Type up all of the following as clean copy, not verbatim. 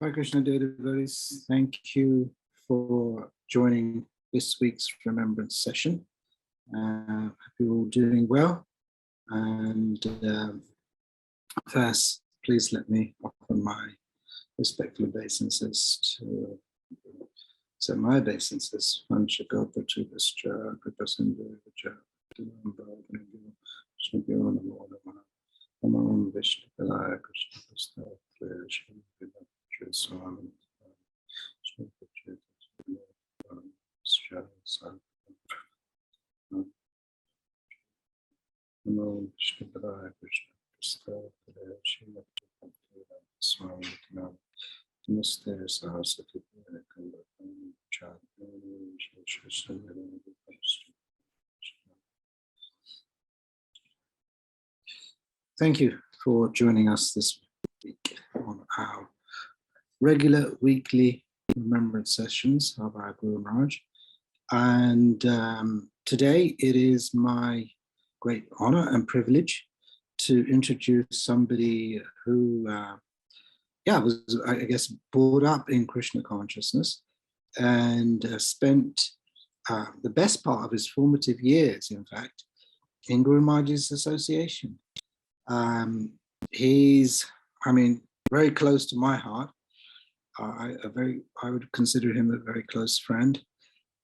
Hare Krishna, dear devotees. Thank you for joining this week's remembrance session. Hope you're all doing well. And first, please let me offer my respectful obeisances to my obeisances. Vanchakapa Chubhascha, Kripasindhu Vacha, Namo Vishnu Padaya Krishna Prasthaya Charan Swami Namo Vishnu Padaya Krishna Prasthaya Swami Namaste Sahasati Thank you for joining us this week on our regular weekly remembrance sessions of our Guru Maharaj. And today it is my great honor and privilege to introduce somebody who was, I guess, brought up in Krishna consciousness and spent the best part of his formative years, in fact, in Guru Maharaj's association. He's, very close to my heart. I would consider him a very close friend.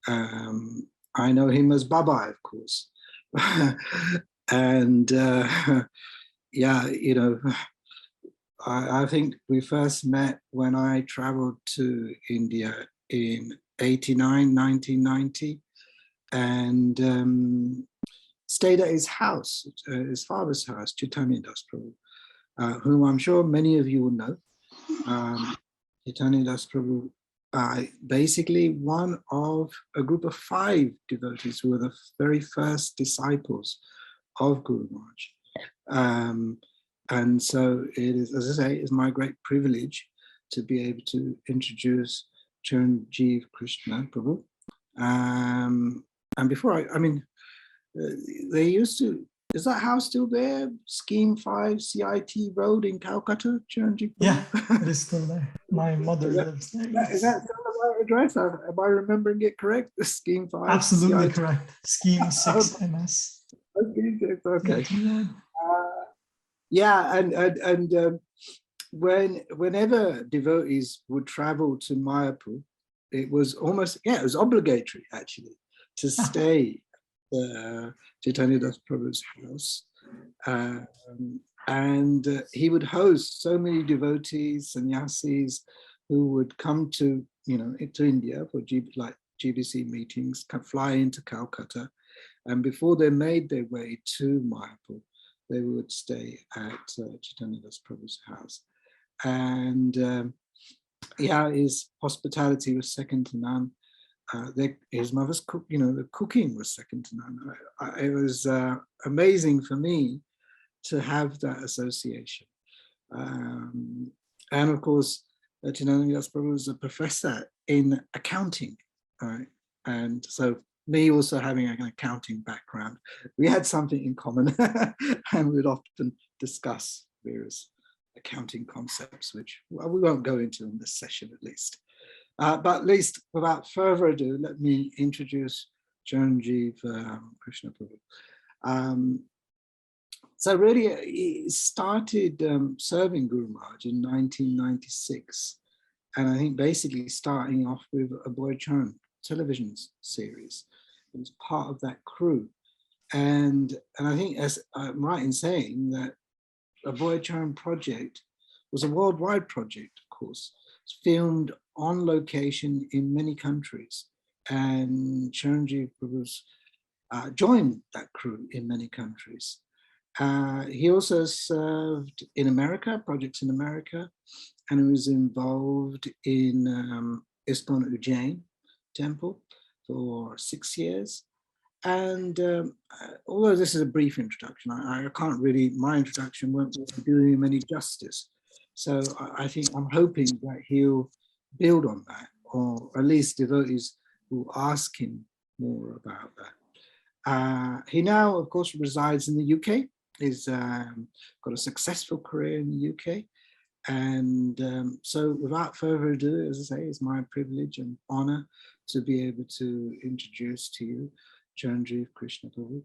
I know him as Baba, of course. And I think we first met when I traveled to India in 1990, and stayed at his house, his father's house, Chaitanya Das Prabhu, whom I'm sure many of you will know. Chaitanya Das Prabhu, basically one of a group of 5 devotees who were the very first disciples of Guru Maharaj. And so it is, as I say, it's my great privilege to be able to introduce Chiranjiv Krishna Prabhu. And before they used to, is that house still there? Scheme 5 CIT Road in Calcutta, Chiranjiv Prabhu? Yeah, it is still there. My mother lives there. Is that still the right address? Am I remembering it correct? The Scheme 5? Absolutely CIT? correct. Scheme 6 MS. Okay. Yeah, and whenever devotees would travel to Mayapur, it was almost, it was obligatory actually to stay at Chaitanya Das Prabhu's house. And he would host so many devotees, sannyasis, who would come to, to India for GBC meetings, fly into Calcutta. And before they made their way to Mayapur, they would stay at Chaitanya Das Prabhu's house. And his hospitality was second to none. His mother's cook, the cooking was second to none. It was amazing for me to have that association. And of course, Chaitanya Das Prabhu was a professor in accounting, right? And so me also having an accounting background, we had something in common, and we'd often discuss various accounting concepts, which we won't go into in this session at least. But at least without further ado, let me introduce Chiranjiv Krishna Prabhu. So really, he started serving Guru Maharaj in 1996. And I think basically starting off with Abhay Charan television series. It was part of that crew. And I think, as I'm right in saying, that the Abhay Charan project was a worldwide project, of course. It's filmed on location in many countries. And Chiranjiv Prabhu's joined that crew in many countries. He also served in America, projects in America, and he was involved in ISKCON Ujjain temple for 6 years. And although this is a brief introduction, I can't really, my introduction won't do him any justice. So I think I'm hoping that he'll build on that, or at least devotees will ask him more about that. He now, of course, resides in the UK. He's got a successful career in the UK. And so without further ado, as I say, it's my privilege and honor to be able to introduce to you Chiranjiv Krishna Prabhu.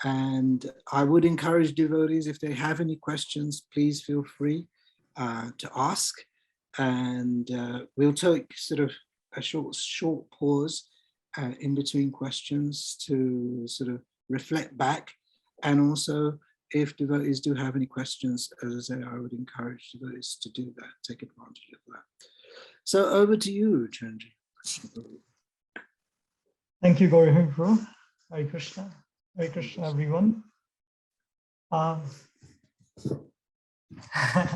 And I would encourage devotees, if they have any questions, please feel free to ask. And we'll take sort of a short pause in between questions to sort of reflect back. And also, if devotees do have any questions, as I say, I would encourage devotees to do that, take advantage of that. So over to you, Chiranjiv. Thank you, Gauri Prabhu. Hare Krishna. Hare Krishna, everyone. I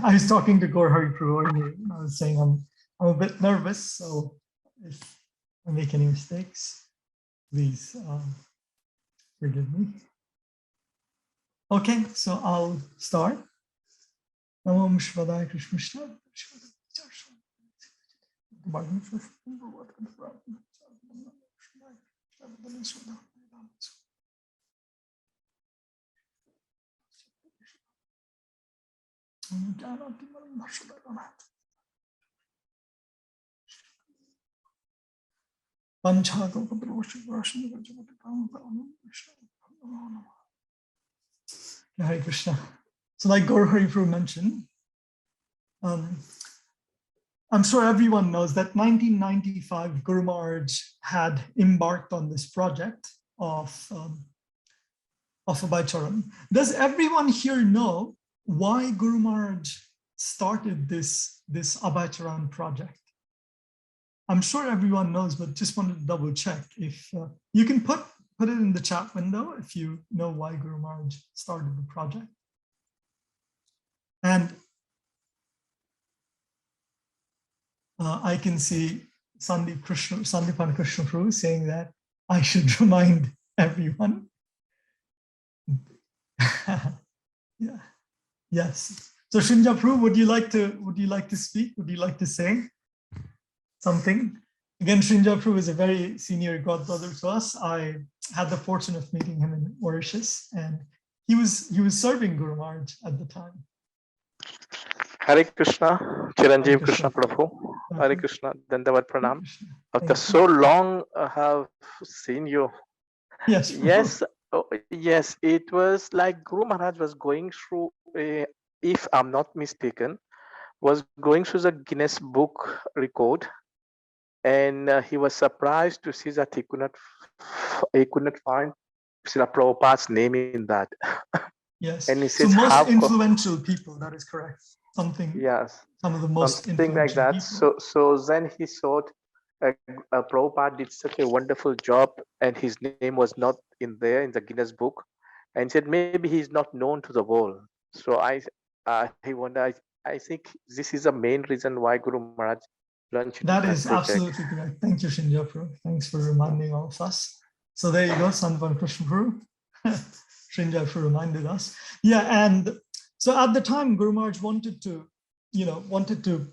was talking to Gauri Prabhu earlier. I was saying I'm a bit nervous, so if I make any mistakes, please forgive me. Okay, so I'll start. Namo Shvadaya Krishna. Hare Krishna. So like Gauri Prabhu mentioned, I'm sure everyone knows that 1995 Guru Maharaj had embarked on this project of Abhay Charan. Does everyone here know why Guru Maharaj started this Abhay Charan project? I'm sure everyone knows, but just wanted to double check. If you can put it in the chat window if you know why Guru Maharaj started the project. And I can see Sandeepan Krishna Prabhu saying that I should remind everyone. Yeah. Yes. So Shinja Prabhu, would you like to speak? Would you like to say something? Again, Srinja Prabhu is a very senior godbrother to us. I had the fortune of meeting him in Mauritius, and he was serving Guru Maharaj at the time. Hare Krishna, Chiranjiv Krishna Prabhu. Hare Krishna, Dandavad Pranam. After so long I have seen you. Yes. Yes, yes, it was like Guru Maharaj was going through, if I'm not mistaken, was going through the Guinness Book record, and he was surprised to see that he could not find Srila Prabhupada's name in that. Yes. And he says, so most influential people, that is correct. Something. Yes. Some of the most something like that. People. So then he thought Prabhupada did such a wonderful job, and his name was not in there in the Guinness Book, and said maybe he's not known to the world. So he wondered. I think this is the main reason why Guru Maharaj launched that is project. Absolutely correct. Thank you, Shinja Prabhu. Thanks for reminding all of us. So there you go, Sandeepan Krishna Prabhu. Shinja Prabhu reminded us. Yeah, and so at the time, Guru Maharaj wanted to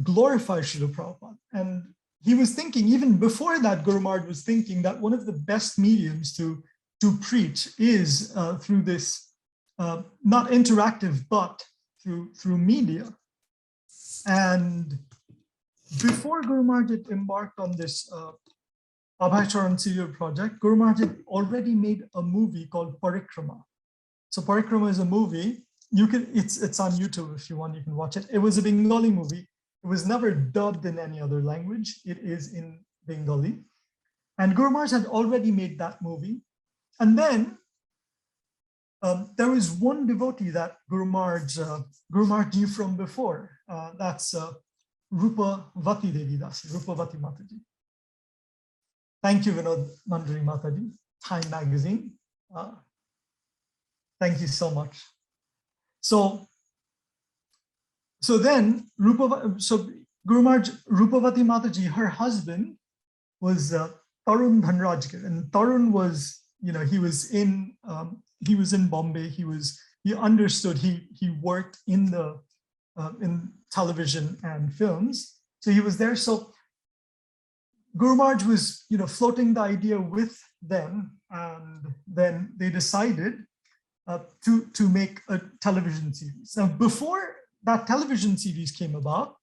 glorify Srila Prabhupada. And he was thinking, even before that, Guru Maharaj was thinking that one of the best mediums to preach is through this, not interactive, but through media. And before Guru Maharaj had embarked on this Abhay Charan serial project, Guru Maharaj had already made a movie called Parikrama. So Parikrama is a movie. It's on YouTube if you want, you can watch it. It was a Bengali movie. It was never dubbed in any other language. It is in Bengali. And Guru Maharaj had already made that movie. And then there was one devotee that Guru Maharaj knew from before. That's Rupavati Devi Das, Rupavati Mataji. Thank you, Vinod Mandari Mataji, Time Magazine. Thank you so much. So then Guru Maharaj, Rupavati Mataji, her husband was Tarun Dhanrajkar, and Tarun was, he was in Bombay. He understood. He worked in television and films, so he was there. So Guru Maharaj was, floating the idea with them, and then they decided to make a television series. Now, before that television series came about,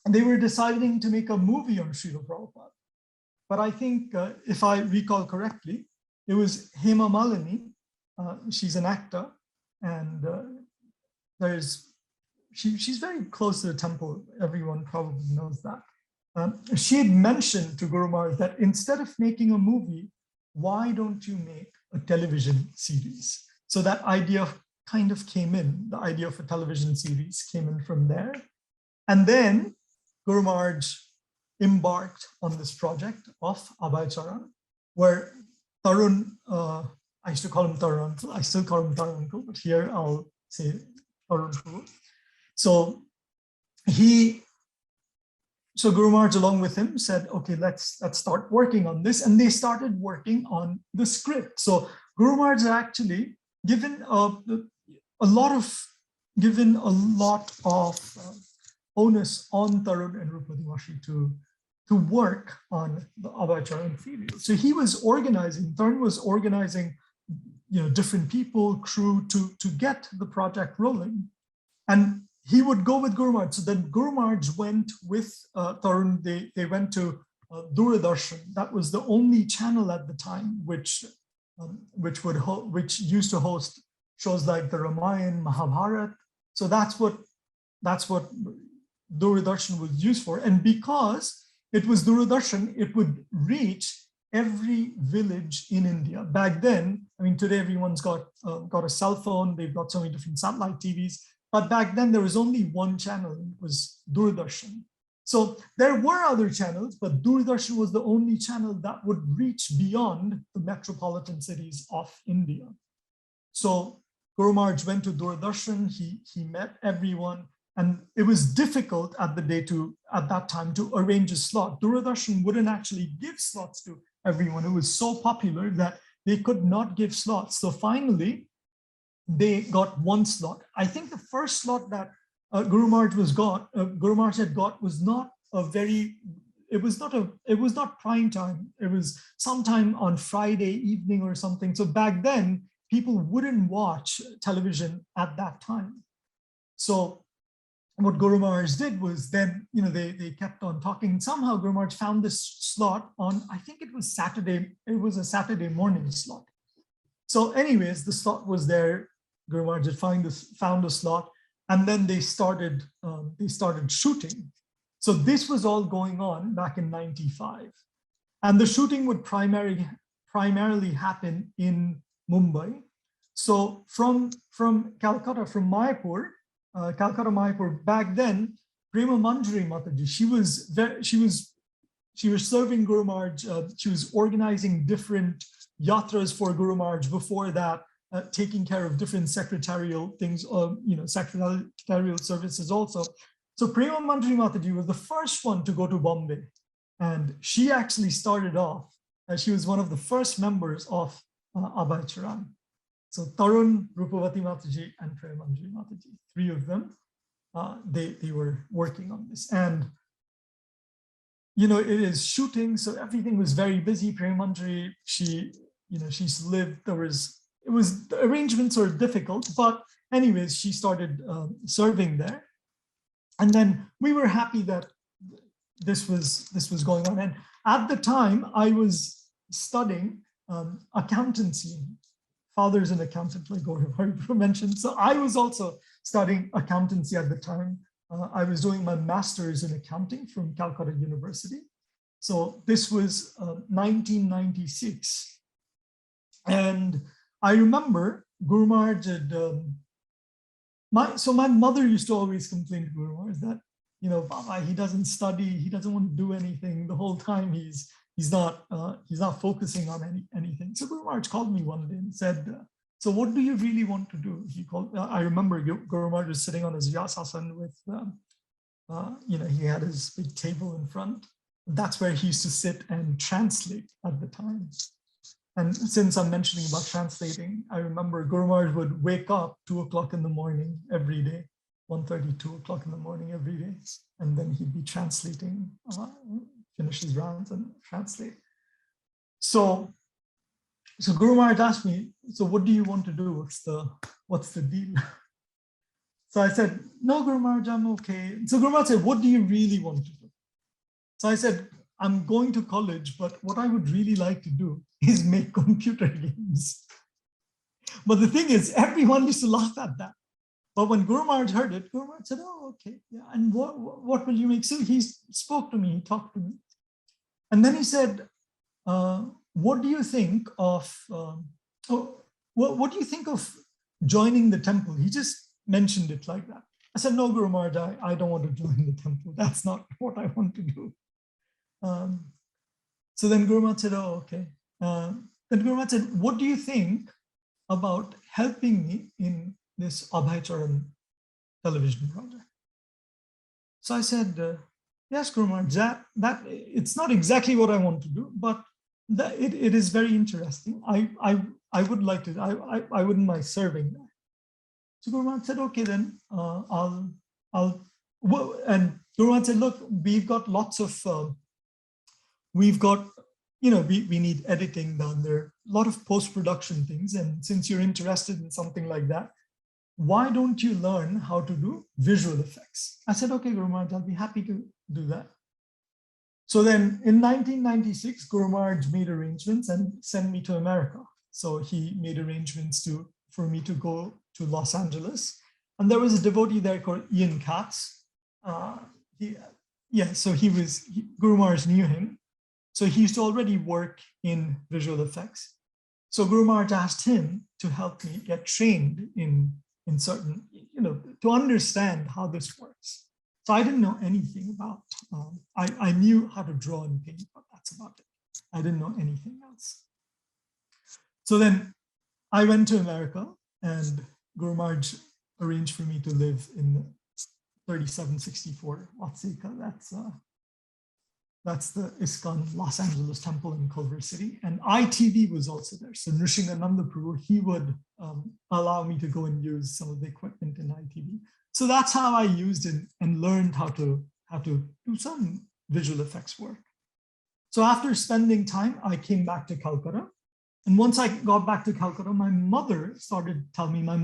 and they were deciding to make a movie on Srila Prabhupada. But I think, if I recall correctly, it was Hema Malini. She's an actor, and she's very close to the temple. Everyone probably knows that. She had mentioned to Guru Maharaj that instead of making a movie, why don't you make a television series? So that idea kind of came in. The idea of a television series came in from there. And then Guru Maharaj embarked on this project of Abhay Charan, where Tarun, I used to call him Tarun Uncle, I still call him Tarun Uncle, but here I'll say Tarun Uncle. So Guru Maharaj along with him said, okay, let's start working on this. And they started working on the script. So Guru Maharaj actually given a lot of onus on Tarun and Rupavati Mataji to work on the Abhay Charan serial. So he was organizing, Tarun was organizing, different people, crew to get the project rolling. And he would go with Guru Maharaj. So then Guru Maharaj went with Tarun. They went to Doordarshan. That was the only channel at the time which used to host shows like the Ramayana, Mahabharata. So that's what Doordarshan was used for. And because it was Doordarshan, it would reach every village in India. Back then, I mean, today everyone's got a cell phone. They've got so many different satellite TVs. But back then there was only one channel. It was Doordarshan. So there were other channels, but Doordarshan was the only channel that would reach beyond the metropolitan cities of India. So Guru Maharaj went to Doordarshan. He met everyone, and it was difficult at that time to arrange a slot. Doordarshan wouldn't actually give slots to everyone. It was so popular that they could not give slots. So finally, they got one slot. I think the first slot that Guru Maharaj had got was not it was not prime time. It was sometime on Friday evening or something. So back then, people wouldn't watch television at that time. So what Guru Maharaj did was then, they kept on talking. Somehow Guru Maharaj found this slot on, I think it was Saturday. It was a Saturday morning slot. So anyways, the slot was there. Guru Maharaj had found a slot, and then they started shooting. So this was all going on back in '95, and the shooting would primarily happen in Mumbai. So from Calcutta, from Mayapur, Calcutta Mayapur, back then, Prema Manjari Mataji, she was serving Guru Maharaj. She was organizing different yatras for Guru Maharaj before that. Taking care of different secretarial things, secretarial services also. So Prema Manjari Mataji was the first one to go to Bombay. And she actually started off, she was one of the first members of Abhay Charan. So Tarun, Rupavati Mataji, and Prema Manjari Mataji, three of them, they were working on this. And, it is shooting, so everything was very busy. Prema Manjari, she's lived, the arrangements were difficult, but anyways, she started serving there. And then we were happy that this was going on. And at the time I was studying accountancy. Father's an accountant, like Gaurav mentioned. So I was also studying accountancy at the time. I was doing my master's in accounting from Calcutta University. So this was 1996. And I remember Guru Maharaj had, my mother used to always complain to Guru Maharaj that, Baba, he doesn't study, he doesn't want to do anything. The whole time he's not focusing on anything. So Guru Maharaj called me one day and said, so what do you really want to do? He called, I remember Guru Maharaj was sitting on his Vyasasan with, he had his big table in front. That's where he used to sit and translate at the time. And since I'm mentioning about translating, I remember Guru Maharaj would wake up 2 o'clock in the morning every day, 1:30, 2 o'clock in the morning every day. And then he'd be translating, finish his rounds and translate. So Guru Maharaj asked me, so what do you want to do? What's the deal? So I said, no, Guru Maharaj, I'm okay. So Guru Maharaj said, what do you really want to do? So I said, I'm going to college, but what I would really like to do is make computer games. But the thing is, everyone used to laugh at that. But when Guru Maharaj heard it, Guru Maharaj said, oh, okay. Yeah. And what will you make? So he spoke to me, he talked to me. And then he said, what do you think of, what do you think of joining the temple? He just mentioned it like that. I said, no, Guru Maharaj, I don't want to join the temple. That's not what I want to do. So then Guru Maharaj said, oh, okay. Then Guru Maharaj said, what do you think about helping me in this Abhay Charan television project? So I said, yes, Guru Maharaj, that it's not exactly what I want to do, but it is very interesting. I would like to, I wouldn't mind serving there. So Guru Maharaj said, okay, then and Guru Maharaj said, look, we've got lots of, we've got, you know, we need editing done. There are a lot of post-production things. And since you're interested in something like that, why don't you learn how to do visual effects? I said, okay, Guru Maharaj, I'll be happy to do that. So then in 1996, Guru Maharaj made arrangements and sent me to America. So he made arrangements for me to go to Los Angeles. And there was a devotee there called Ian Katz. So Guru Maharaj knew him. So he used to already work in visual effects. So Guru Maharaj asked him to help me get trained in certain, you know, to understand how this works. So I didn't know anything about, I knew how to draw and paint, but that's about it. I didn't know anything else. So then I went to America and Guru Maharaj arranged for me to live in 3764 Watseka. That's the ISKCON Los Angeles temple in Culver City. And ITV was also there. So Nrishingananda Prabhu, he would allow me to go and use some of the equipment in ITV. So that's how I used it and learned how to do some visual effects work. So after spending time, I came back to Calcutta. And once I got back to Calcutta, my mother started telling me, my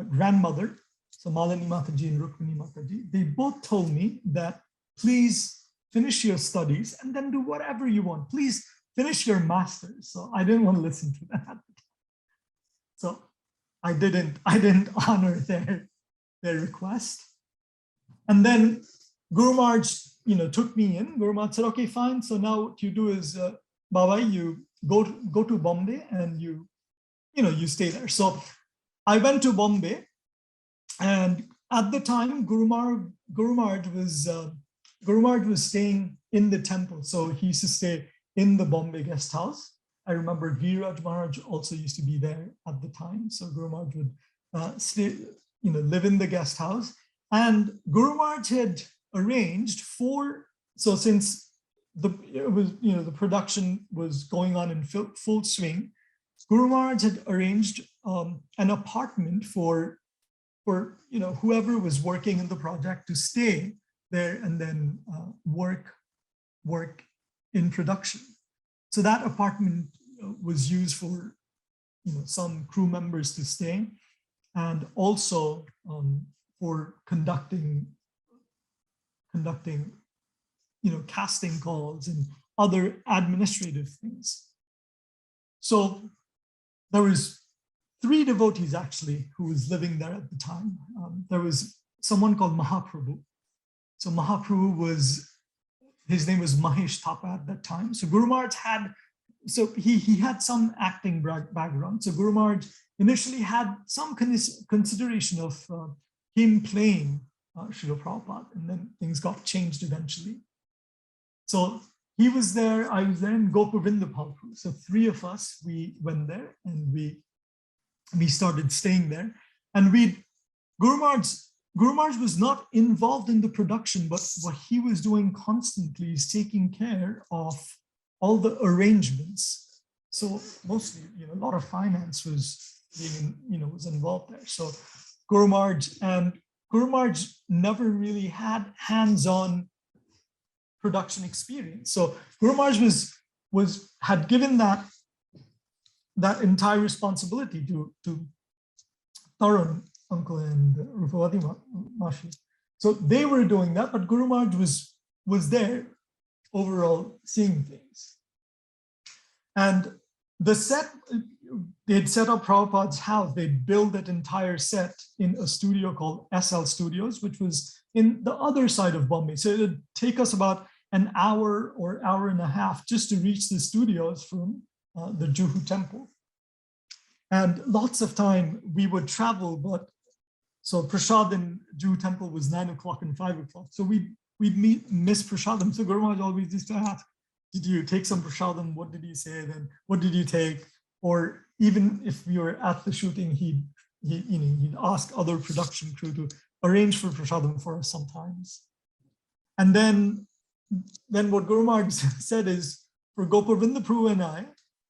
grandmother, so Malini Mataji and Rupavati Mataji, they both told me that please finish your studies and then do whatever you want. Please finish your master's. So I didn't want to listen to that. So I didn't honor their request. And then Guru Maharaj, you know, took me in. Guru Maharaj said, okay, fine. So now what you do is, Baba, you go to Bombay and you stay there. So I went to Bombay, and at the time, Guru Maharaj was staying in the temple. So he used to stay in the Bombay guest house. I remember Viraj Maharaj also used to be there at the time. So Guru Maharaj would stay, live in the guest house. And Guru Maharaj had arranged so since the production was going on in full swing, Guru Maharaj had arranged an apartment for whoever was working in the project to stay there and then work in production. So that apartment was used for some crew members to stay, and also for conducting casting calls and other administrative things. So there was 3 devotees actually who was living there at the time. There was someone called Mahaprabhu. So Mahaprabhu his name was Mahesh Thapa at that time. So Guru Maharaj he had some acting background. So Guru Maharaj initially had some consideration of him playing Srila Prabhupada, and then things got changed eventually. So he was there, I was there, and Gopavinda Prabhu. So 3 of us, we went there and we started staying there. And Guru Maharaj was not involved in the production, but what he was doing constantly is taking care of all the arrangements. So mostly, a lot of finance was involved there. So Guru Maharaj never really had hands-on production experience. So Guru Maharaj had given that entire responsibility to Charan, uncle and Rupavati Mataji. So they were doing that, but Guru Maharaj was there overall seeing things. And the set, they'd set up Prabhupada's house. They'd build that entire set in a studio called SL Studios, which was in the other side of Bombay. So it'd take us about an hour or hour and a half just to reach the studios from the Juhu temple. And lots of time we would travel, but so Prasad in Juhu temple was 9 o'clock and 5 o'clock. So we'd miss Prasadam. So Guru Maharaj always used to ask, did you take some Prasadam? What did he say then? What did you take? Or even if we were at the shooting, he'd ask other production crew to arrange for Prasadam for us sometimes. And then what Guru Maharaj said is, for Gopavinda Prabhu and I,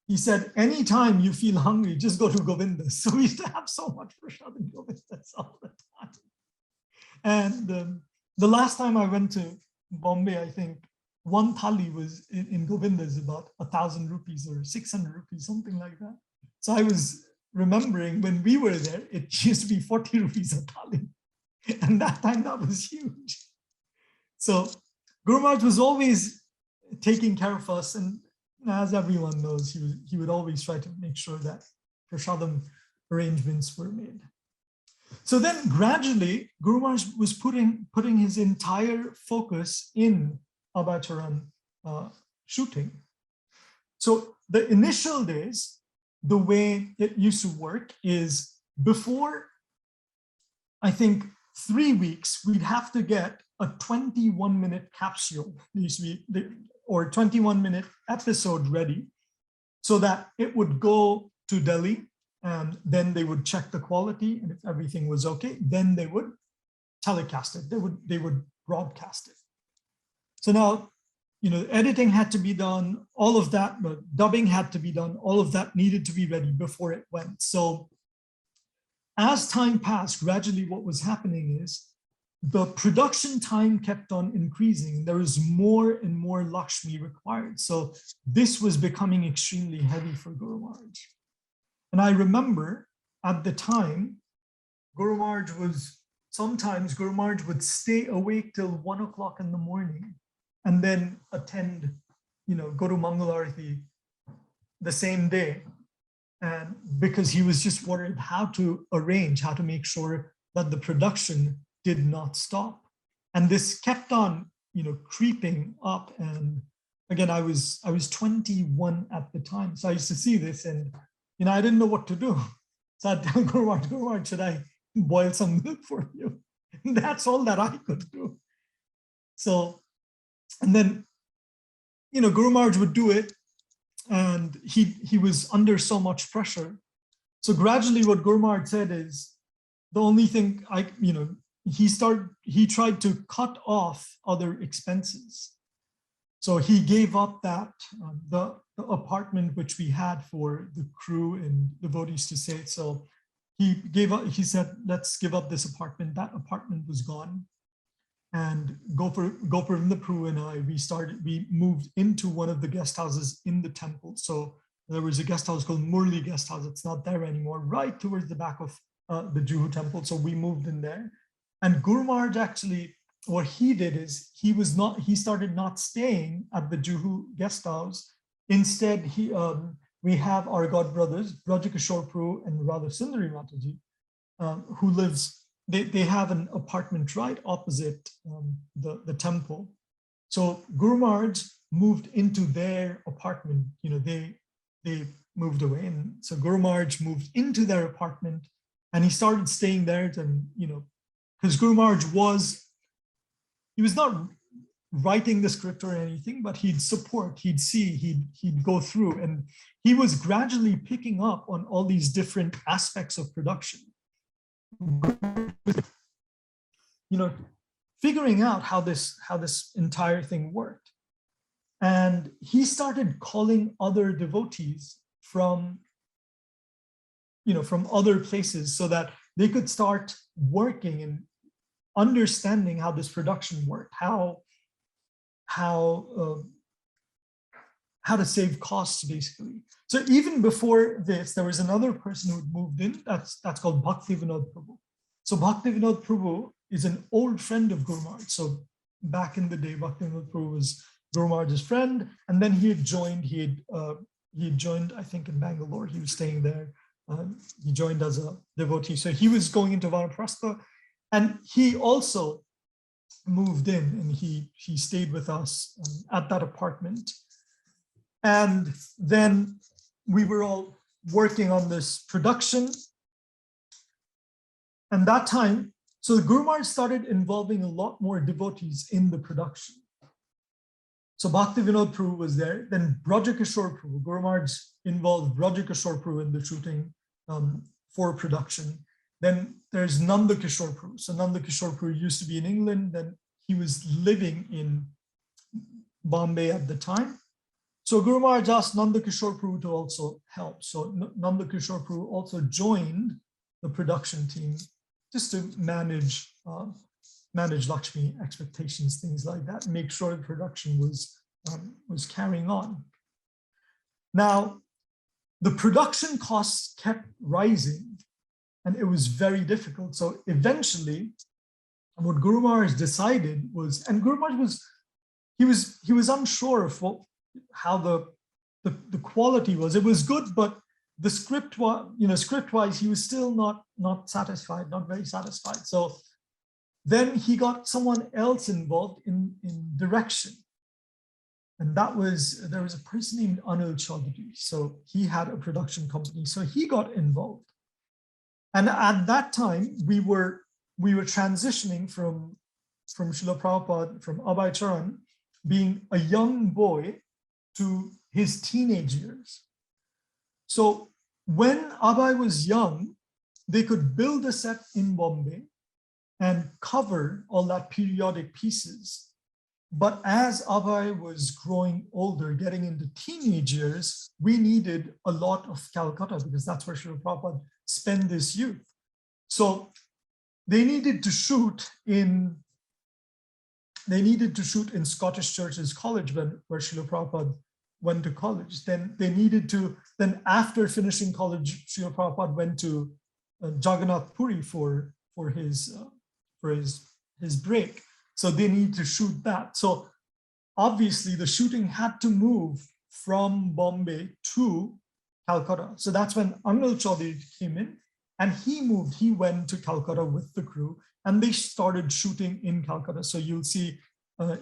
he said, anytime you feel hungry, just go to Govinda's. So we used to have so much Prasad in Govinda's all the time. And the last time I went to Bombay, I think one thali was in Govinda's about 1,000 rupees or 600 rupees, something like that. So I was remembering when we were there, it used to be 40 rupees a thali. And that time that was huge. So Guru Maharaj was always taking care of us. And as everyone knows, he would always try to make sure that prasadam arrangements were made. So then gradually, Guru Maharaj was putting his entire focus in Abhay Charan shooting. So the initial days, the way it used to work is before, I think, 3 weeks, we'd have to get a 21-minute capsule, or 21-minute episode ready so that it would go to Delhi, and then they would check the quality, and if everything was okay, then they would telecast it. They would broadcast it. So now, editing had to be done, all of that, but dubbing had to be done, all of that needed to be ready before it went. So as time passed, gradually what was happening is the production time kept on increasing. There was more and more Lakshmi required. So this was becoming extremely heavy for Guru Maharaj. And I remember at the time, sometimes Guru Maharaj would stay awake till 1 o'clock in the morning and then attend, go to Mangalarati the same day. And because he was just worried how to make sure that the production did not stop. And this kept on, creeping up. And again, I was 21 at the time. So I used to see this and, I didn't know what to do. So I'd tell Guru Maharaj, should I boil some milk for you? And that's all that I could do. So, and then, Guru Maharaj would do it, and he was under so much pressure. So gradually what Guru Maharaj said is, the only thing he tried to cut off other expenses. So he gave up that, the apartment which we had for the crew and devotees to stay. So he said, let's give up this apartment. That apartment was gone. And Gopavinda Prabhu and I, we moved into one of the guest houses in the temple. So there was a guest house called Murli Guest House. It's not there anymore, right towards the back of the Juhu temple. So we moved in there. And Guru Maharaj actually, what he did is he started not staying at the Juhu guest house. Instead, we have our god brothers, Brajakishore Prabhu and Radha Sundari Mataji, who lives. They have an apartment right opposite the temple. So Guru Maharaj moved into their apartment. They moved away, and so Guru Maharaj moved into their apartment, and he started staying there. And because Guru Maharaj he was not writing the script or anything, but he'd support, he'd see, he'd go through, and he was gradually picking up on all these different aspects of production. Figuring out how this entire thing worked. And he started calling other devotees from other places so that they could start working and understanding how this production worked, how to save costs, basically. So even before this, there was another person who had moved in, that's called Bhaktivinoda Prabhu. So Bhaktivinoda Prabhu is an old friend of Guru Maharaj. So back in the day, Bhaktivinoda Prabhu was Guru Maharaj's friend, and then he had joined, I think, in Bangalore. He was staying there. He joined as a devotee. So he was going into Vanaprastha, and he also moved in, and he stayed with us at that apartment. And then we were all working on this production. And that time, so the Guru Maharaj started involving a lot more devotees in the production. So Bhaktivinoda Prabhu was there, then Brajakishore Prabhu. Guru Maharaj involved Brajakishore Prabhu in the shooting for production. Then there's Nanda Kishore Prabhu. So Nanda Kishore Prabhu used to be in England, then he was living in Bombay at the time. So Guru Maharaj asked Nanda Kishore Prabhu to also help. So Nanda Kishore Prabhu also joined the production team just to manage Lakshmi expectations, things like that, make sure the production was carrying on. Now, the production costs kept rising, and it was very difficult. So eventually, what Guru Maharaj decided was, and Guru Maharaj was unsure of how the quality was. It was good, but the script was, script-wise, he was still not satisfied, not very satisfied. So then he got someone else involved in direction. And there was a person named Arnold Chaudhary. So he had a production company. So he got involved. And at that time, we were transitioning from Srila Prabhupada, from Abhay Charan, being a young boy to his teenage years. So when Abhay was young, they could build a set in Bombay and cover all that periodic pieces. But as Abhay was growing older, getting into teenage years, we needed a lot of Calcutta because that's where Srila Prabhupada spent his youth. So they needed to shoot in Scottish Churches College where Srila Prabhupada went to college. Then after finishing college, Srila Prabhupada went to Jagannath Puri for his break. So they need to shoot that. So obviously the shooting had to move from Bombay to Calcutta. So that's when Arnold Chaudhary came in, and he went to Calcutta with the crew, and they started shooting in Calcutta. So you'll see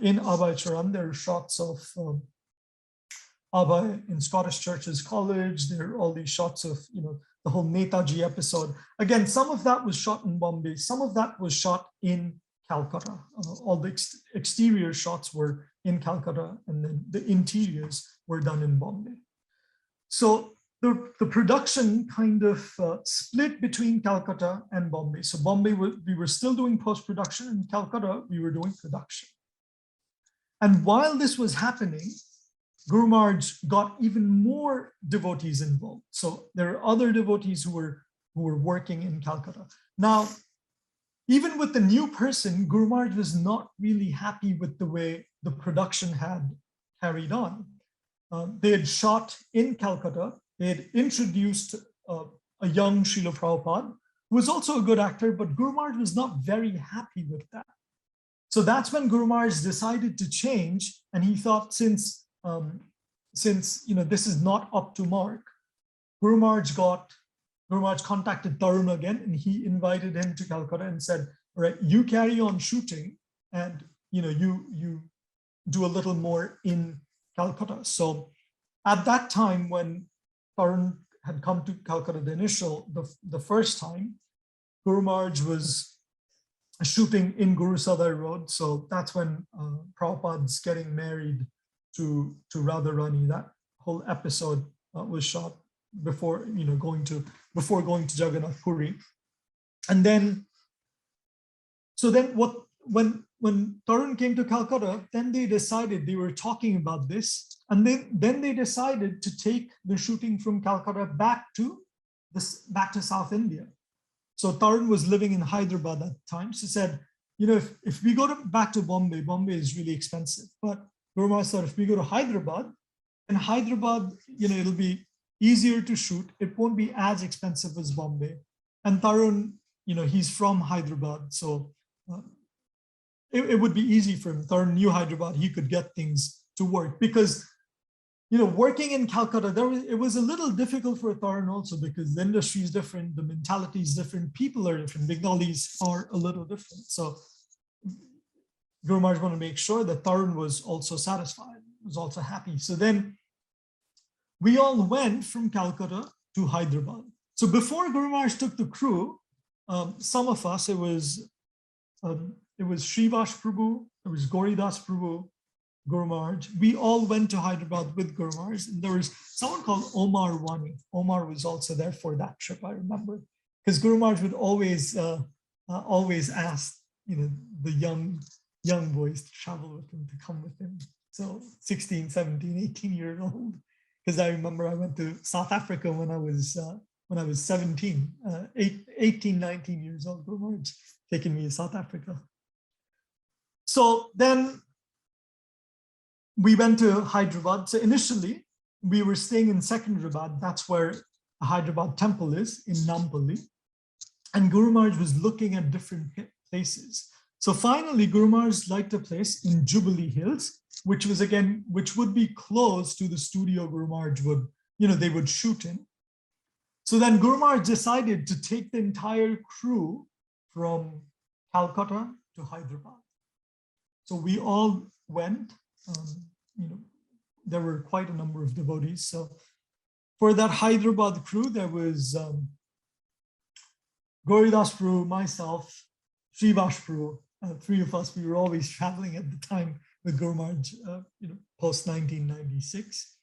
in Abhay Charan, there are shots of Abhay in Scottish Churches College. There are all these shots of, the whole Mataji episode. Again, some of that was shot in Bombay. Some of that was shot in Calcutta. All the exterior shots were in Calcutta, and then the interiors were done in Bombay. So the production kind of split between Calcutta and Bombay. So Bombay, we were still doing post-production. In Calcutta, we were doing production. And while this was happening, Guru Maharaj got even more devotees involved. So there are other devotees who were working in Calcutta. Now, even with the new person, Guru Maharaj was not really happy with the way the production had carried on. They had shot in Calcutta. They had introduced a young Srila Prabhupada, who was also a good actor, but Guru Maharaj was not very happy with that. So that's when Guru Maharaj decided to change, and he thought, since this is not up to mark, Guru Maharaj contacted Tarun again, and he invited him to Calcutta and said, all right, you carry on shooting, and you do a little more in Calcutta. So at that time, when Charan had come to Calcutta the first time, Guru Maharaj was shooting in Guru Sadai Road. So that's when Prabhupada's getting married to Radharani. That whole episode was shot before going to Jagannath Puri. And then, when Tarun came to Calcutta, then they decided, they were talking about this, and then they decided to take the shooting from Calcutta back to South India. So Tarun was living in Hyderabad at the time. So he said, if we go back to Bombay is really expensive. But Guru Maharaj said, if we go to Hyderabad, in Hyderabad, it'll be easier to shoot. It won't be as expensive as Bombay. And Tarun he's from Hyderabad, so it would be easy for him. Taran knew Hyderabad, he could get things to work, because working in Calcutta, it was a little difficult for Taran also, because the industry is different, the mentality is different, people are different, Bengalis are a little different. So Guru Maharaj wanted to make sure that Taran was also satisfied, was also happy. So then we all went from Calcutta to Hyderabad. So before Guru Maharaj took the crew, some of us, it was Srivash Prabhu, it was Gauridas Prabhu, Guru Maharaj. We all went to Hyderabad with Guru Maharaj, and there was someone called Omar Wani. Omar was also there for that trip, I remember, because Guru Maharaj would always ask, the young boys to travel with him, to come with him. So 16, 17, 18 years old, because I remember I went to South Africa when I was 17, 18, 19 years old. Guru Maharaj taking me to South Africa. So then we went to Hyderabad. So initially we were staying in Secunderabad. That's where the Hyderabad temple is, in Nampally. And Guru Maharaj was looking at different places. So finally, Guru Maharaj liked a place in Jubilee Hills, which would be close to the studio Guru Maharaj would, they would shoot in. So then Guru Maharaj decided to take the entire crew from Calcutta to Hyderabad. So we all went, there were quite a number of devotees. So for that Hyderabad crew, there was Gauridas Prabhu, myself, Srivash Prabhu, three of us. We were always traveling at the time with Guru Maharaj, post 1996.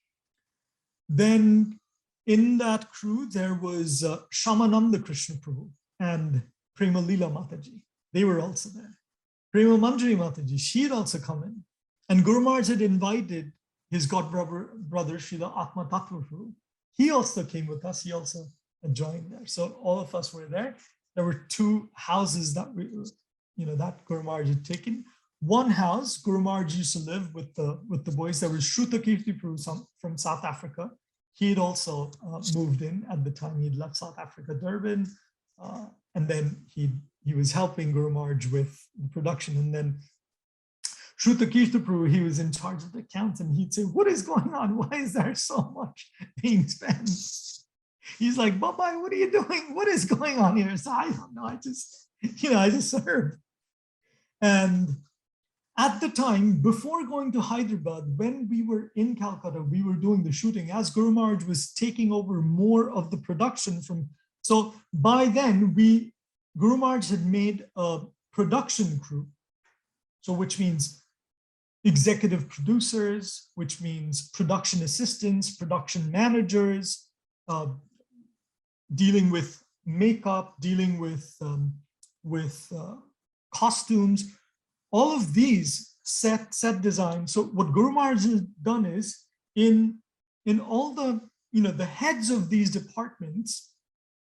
Then in that crew, there was Shamananda Krishna Prabhu and Prema Lila Mataji. They were also there. Prema Manjari Mataji, she had also come in. And Guru Maharaj had invited his godbrother, Srila Atma Tattva Prabhu. He also came with us. He also joined there. So all of us were there. There were two houses that that Guru Maharaj had taken. One house, Guru Maharaj used to live with the boys. There was Shrutakirti Prabhu from South Africa. He had also moved in at the time. He had left South Africa, Durban, and then he was helping Guru Maharaj with the production. And then Shrutakirti Prabhu, he was in charge of the accounts, and he'd say, "What is going on? Why is there so much being spent?" He's like, "Baba, what are you doing? What is going on here?" So I don't know. I just serve. And at the time, before going to Hyderabad, when we were in Calcutta, we were doing the shooting as Guru Maharaj was taking over more of the production from. So by then, Guru Maharaj had made a production crew. So which means executive producers, which means production assistants, production managers, dealing with makeup, dealing with costumes, all of these set design. So what Guru Maharaj has done is in all the heads of these departments,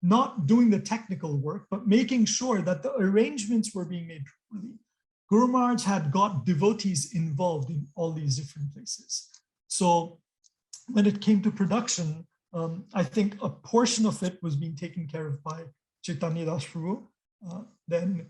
not doing the technical work, but making sure that the arrangements were being made properly. Guru Maharaj had got devotees involved in all these different places. So when it came to production, I think a portion of it was being taken care of by Chaitanya Das Prabhu. Then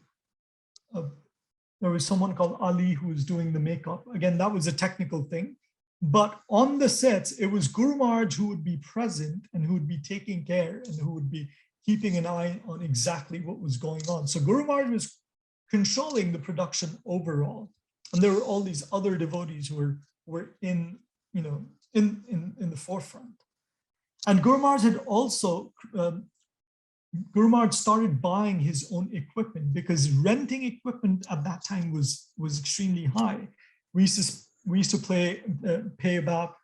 there was someone called Ali who was doing the makeup. Again, that was a technical thing. But on the sets, it was Guru Maharaj who would be present and who would be taking care and who would be keeping an eye on exactly what was going on. So Guru Maharaj was controlling the production overall. And there were all these other devotees who were in the forefront. And Guru Maharaj had also, Guru Maharaj started buying his own equipment because renting equipment at that time was extremely high. We used to pay about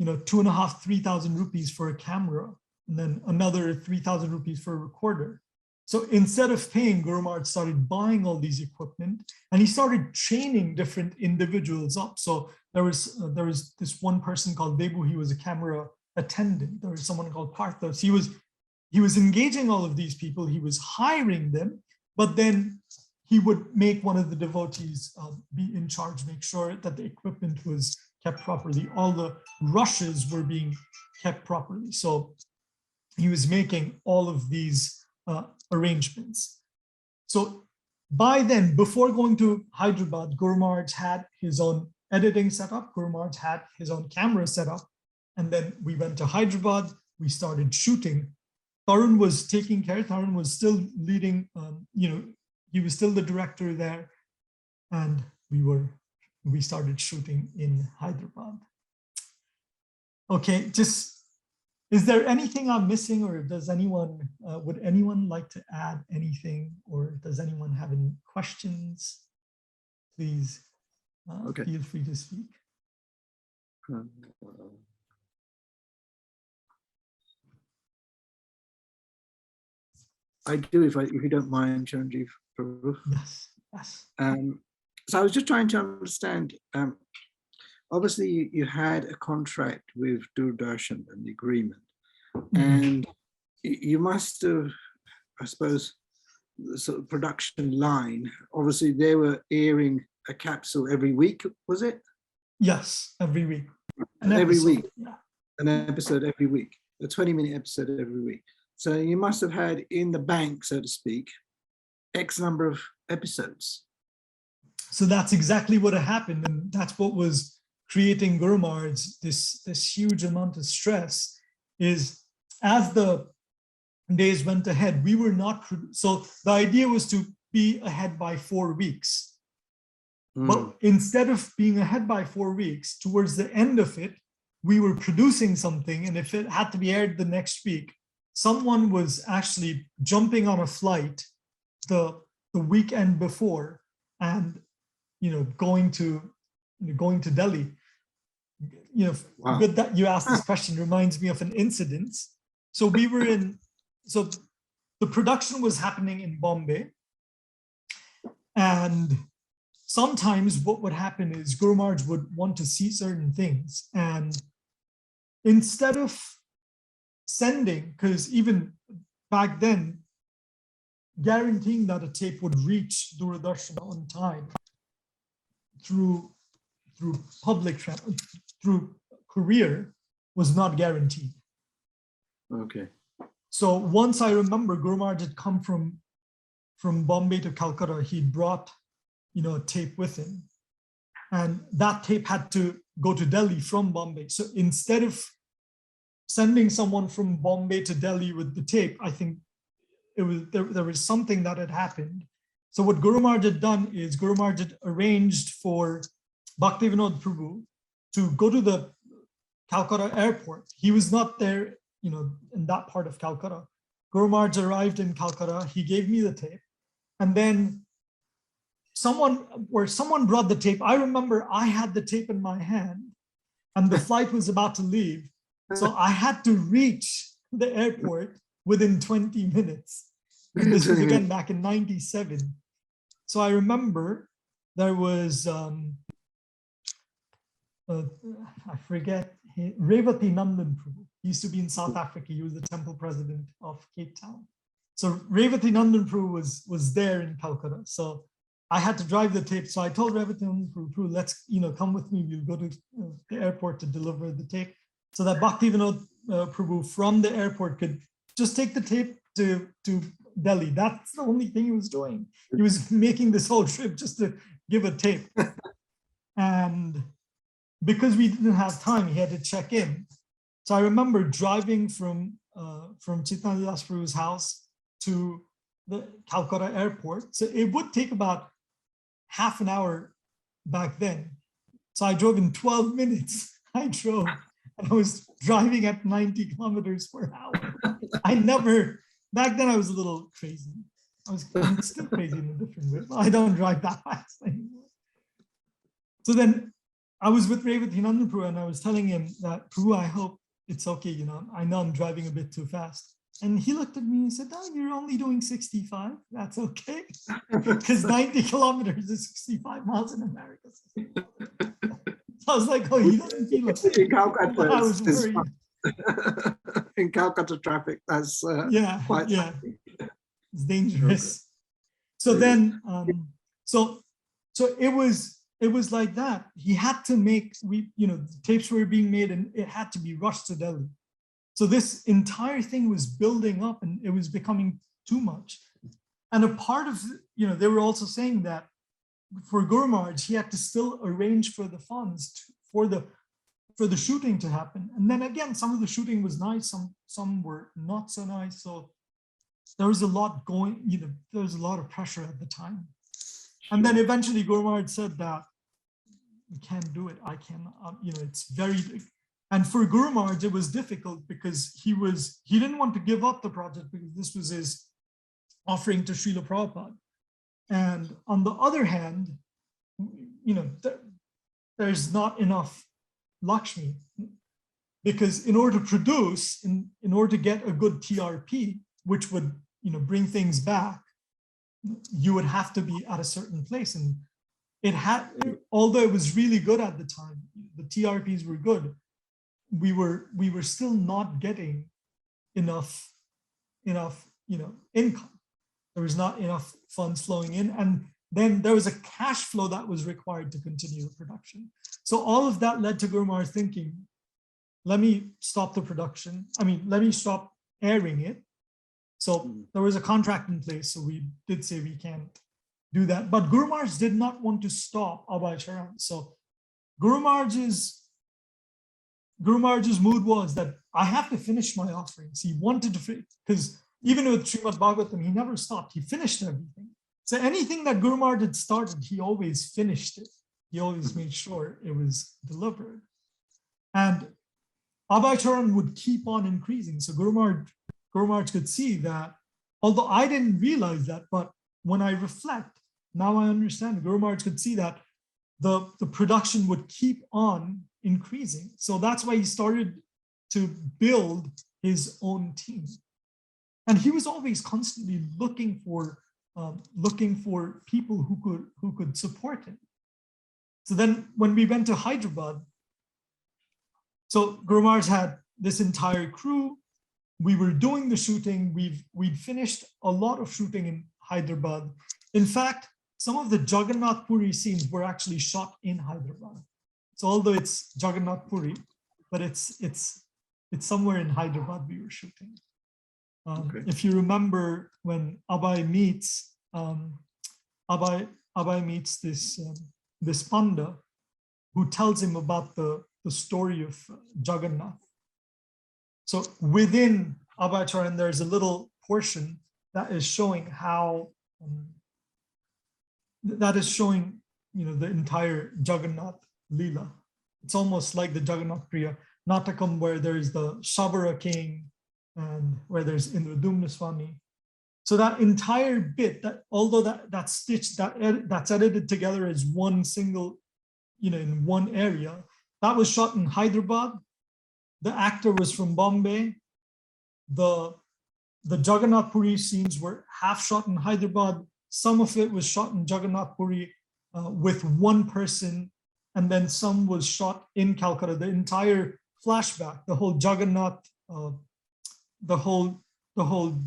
2,500, 3,000 rupees for a camera, and then another 3,000 rupees for a recorder. So instead of paying, Guru Maharaj started buying all these equipment, and he started training different individuals up. So there was this one person called Debu. He was a camera attendant. There was someone called Parthos. He was engaging all of these people. He was hiring them, but then he would make one of the devotees be in charge, make sure that the equipment was kept properly. All the rushes were being kept properly. So he was making all of these arrangements. So by then, before going to Hyderabad, Guru Maharaj had his own editing setup. Guru Maharaj had his own camera set up. And then we went to Hyderabad. We started shooting. Charan was taking care. Charan was still leading, he was still the director there. And we started shooting in Hyderabad. Okay, is there anything I'm missing, or does anyone, would anyone like to add anything, or does anyone have any questions? Please feel free to speak. I do, if you don't mind, Chiranjiv, Prabhu. Yes, yes. So I was just trying to understand, obviously you had a contract with Doordarshan and the agreement, and you must have, I suppose, the sort of production line, obviously they were airing a capsule every week, was it? Yes, every week. Every week, yeah. An episode every week, a 20-minute episode every week. So you must have had in the bank, so to speak, X number of episodes. So that's exactly what had happened. And that's what was creating Guru Maharaj, this huge amount of stress, is as the days went ahead, we were not, so the idea was to be ahead by 4 weeks. But instead of being ahead by 4 weeks, towards the end of it, we were producing something. And if it had to be aired the next week, someone was actually jumping on a flight the weekend before and going to Delhi. Wow. Good that you asked this question. Reminds me of an incident. So so the production was happening in Bombay, and sometimes what would happen is Guru Maharaj would want to see certain things, and instead of sending, because even back then, guaranteeing that a tape would reach Doordarshan on time through courier was not guaranteed. Okay. So once I remember Guru Maharaj had come from Bombay to Calcutta, he brought a tape with him, and that tape had to go to Delhi from Bombay. So instead of sending someone from Bombay to Delhi with the tape, I think there was something that had happened. So what Guru Maharaj had done is Guru Maharaj had arranged for Bhaktivinoda Prabhu to go to the Calcutta airport. He was not there, in that part of Calcutta. Guru Maharaj arrived in Calcutta. He gave me the tape, and then someone brought the tape. I remember I had the tape in my hand, and the flight was about to leave. So I had to reach the airport within 20 minutes. And this was again back in 97. So I remember there was, I forget, Rupavati Prabhu. He used to be in South Africa. He was the temple president of Cape Town. So Rupavati Prabhu was there in Calcutta. So I had to drive the tape. So I told Rupavati Prabhu, let's come with me. We'll go to the airport to deliver the tape, so that Bhaktivinoda Prabhu from the airport could just take the tape to Delhi. That's the only thing he was doing. He was making this whole trip just to give a tape. And because we didn't have time, he had to check in. So I remember driving from Chaitanya Das Prabhu's house to the Calcutta airport. So it would take about half an hour back then. So I drove in 12 minutes. I drove, and I was driving at 90 kilometers per hour. Back then I was a little crazy. I'm still crazy in a different way. I don't drive that fast anymore. So then I was with Rupavati Prabhu, and I was telling him that, Prabhu, I hope it's okay. I know I'm driving a bit too fast. And he looked at me and said, "Oh, you're only doing 65. That's okay." Because 90 kilometers is 65 miles in America. So I was like, "Oh, he doesn't feel it." In Calcutta, I was worried. In Calcutta traffic, that's quite it's dangerous. Okay. So then, so it was like that. He had to make, the tapes were being made, and it had to be rushed to Delhi. So this entire thing was building up, and it was becoming too much. And a part of, they were also saying that for Guru Maharaj, he had to still arrange for the funds for the shooting to happen. And then again, some of the shooting was nice, some were not so nice. So there was a lot going, there was a lot of pressure at the time. And then eventually Guru Maharaj said that we can't do it. I cannot, it's very big. And for Guru Maharaj, it was difficult because he didn't want to give up the project because this was his offering to Srila Prabhupada. And on the other hand, there's not enough Lakshmi, because in order to produce, in order to get a good TRP, which would bring things back, you would have to be at a certain place. And although it was really good at the time, the TRPs were good, we were still not getting enough income. There was not enough funds flowing in, and then there was a cash flow that was required to continue the production. So all of that led to Guru Maharaj thinking, let me stop the production. Let me stop airing it. So there was a contract in place. So we did say we can't do that. But Guru Maharaj did not want to stop Abhay Charan. So Guru Maharaj's mood was that I have to finish my offerings. He wanted to, because even with Srimad Bhagavatam, he never stopped. He finished everything. So anything that Guru Maharaj had started, he always finished it. He always made sure it was delivered. And Abhay Charan would keep on increasing. So Guru Maharaj could see that, although I didn't realize that, but when I reflect, now I understand. Guru Maharaj could see that the production would keep on increasing. So that's why he started to build his own team. And he was always constantly looking for people who could support him. So then when we went to Hyderabad, so Guru Maharaj had this entire crew. We were doing the shooting. We'd finished a lot of shooting in Hyderabad. In fact, some of the Jagannath Puri scenes were actually shot in Hyderabad. So although it's Jagannath Puri, but it's somewhere in Hyderabad we were shooting. Okay. If you remember when Abhay meets this Panda who tells him about the story of Jagannath. So within Abhay Charan, there's a little portion that is showing how the entire Jagannath Leela. It's almost like the Jagannath Priya Natakam, where there's the Shabara king and where there's Indradumna Swami. So that entire bit, that although that's stitched, that's edited together as one single, in one area, that was shot in Hyderabad. The actor was from Bombay. The Jagannath Puri scenes were half shot in Hyderabad. Some of it was shot in Jagannath Puri with one person, and then some was shot in Calcutta. The entire flashback, the whole Jagannath, the whole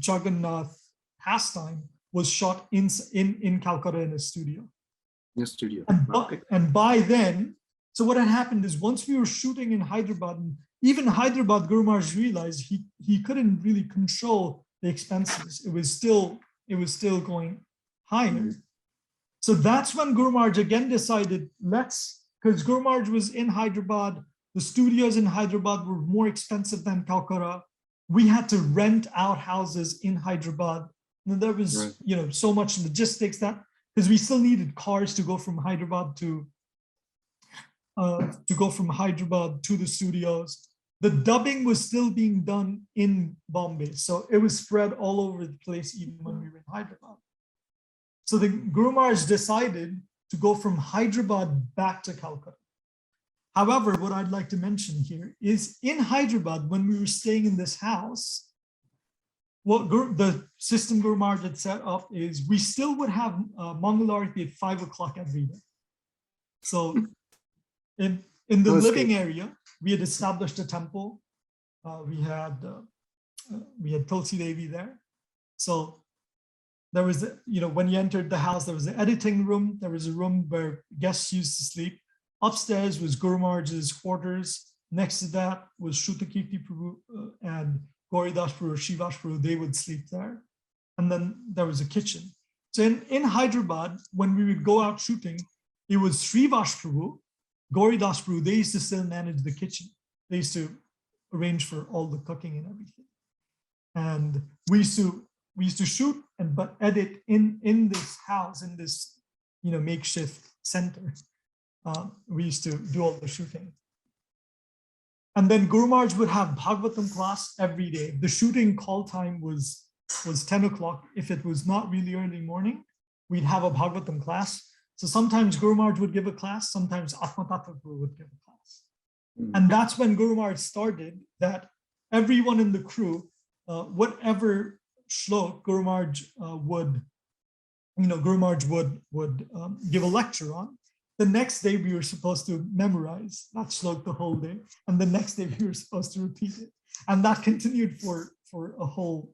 Jagannath pastime was shot in Calcutta in a studio. In a studio. And by then, so what had happened is once we were shooting in Hyderabad, and even Hyderabad, Guru Maharaj realized he couldn't really control the expenses. It was still going higher. So that's when Guru Maharaj again decided, because Guru Maharaj was in Hyderabad, the studios in Hyderabad were more expensive than Calcutta. We had to rent out houses in Hyderabad. And there was, so much logistics because we still needed cars to go from Hyderabad to the studios. The dubbing was still being done in Bombay. So it was spread all over the place, even when we were in Hyderabad. So the Guru Maharaj decided to go from Hyderabad back to Calcutta. However, what I'd like to mention here is in Hyderabad, when we were staying in this house, what the system Guru Maharaj had set up is we still would have Mangalarti at 5 o'clock every day. So in the living area, we had established a temple. We had Tulsi Devi there. So there was, when you entered the house, there was an editing room. There was a room where guests used to sleep. Upstairs was Guru Maharaj's quarters. Next to that was Shrutakirti Prabhu and Gauridas Prabhu, Shivash Prabhu. They would sleep there. And then there was a kitchen. So in Hyderabad, when we would go out shooting, it was Srivash Prabhu, Gauridas Prabhu, they used to still manage the kitchen. They used to arrange for all the cooking and everything. And we used to shoot and but edit in this house, in this makeshift center. We used to do all the shooting. And then Guru Maharaj would have Bhagavatam class every day. The shooting call time was 10 o'clock. If it was not really early morning, we'd have a Bhagavatam class. So sometimes Guru Maharaj would give a class, sometimes Atma Tattva Guru would give a class. And that's when Guru Maharaj started that everyone in the crew, whatever shlok Guru Maharaj would give a lecture on, the next day we were supposed to memorize that shlok the whole day. And the next day we were supposed to repeat it. And that continued for a whole,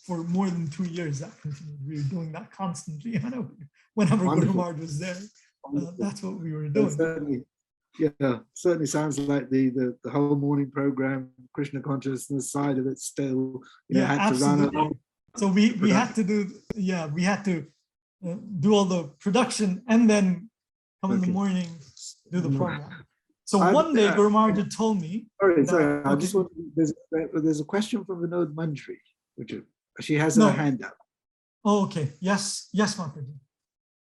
for more than 2 years, that continued. We were doing that constantly. Whenever Guru Maharaj was there, that's what we were doing. Certainly sounds like the whole morning program, Krishna consciousness side of it still, had absolutely. to run. So we had to do, we had to do all the production and then come in the morning, do the program. So one day Guru Maharaj had told me. Sorry, I just want there's a question from Vinod Manjri, which she has her hand up. Oh, okay. Yes, Mataji.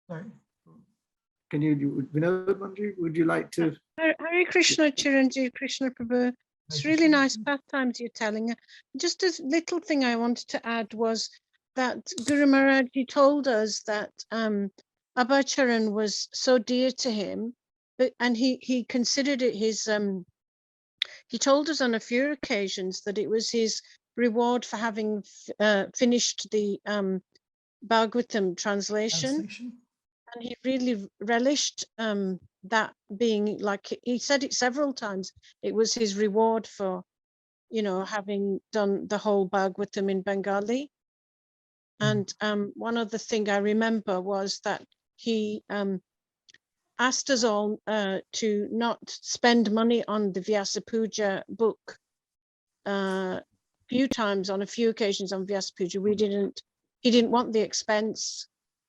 Sorry. Can you, Vinod Manjri, would you like to? Hare Krishna, Chiranjiv, Krishna Prabhu. It's really nice pastimes you're telling. Just a little thing I wanted to add was that Guru Maharaj, he told us that Abhay Charan was so dear to him, and he considered it his, he told us on a few occasions that it was his reward for having finished the Bhagavatam translation. And he really relished that being, like he said it several times, it was his reward for, having done the whole Bhagavatam in Bengali. And one other thing I remember was that he asked us all to not spend money on the Vyasa Puja book. Few times, on a few occasions on Vyasa Puja, he didn't want the expense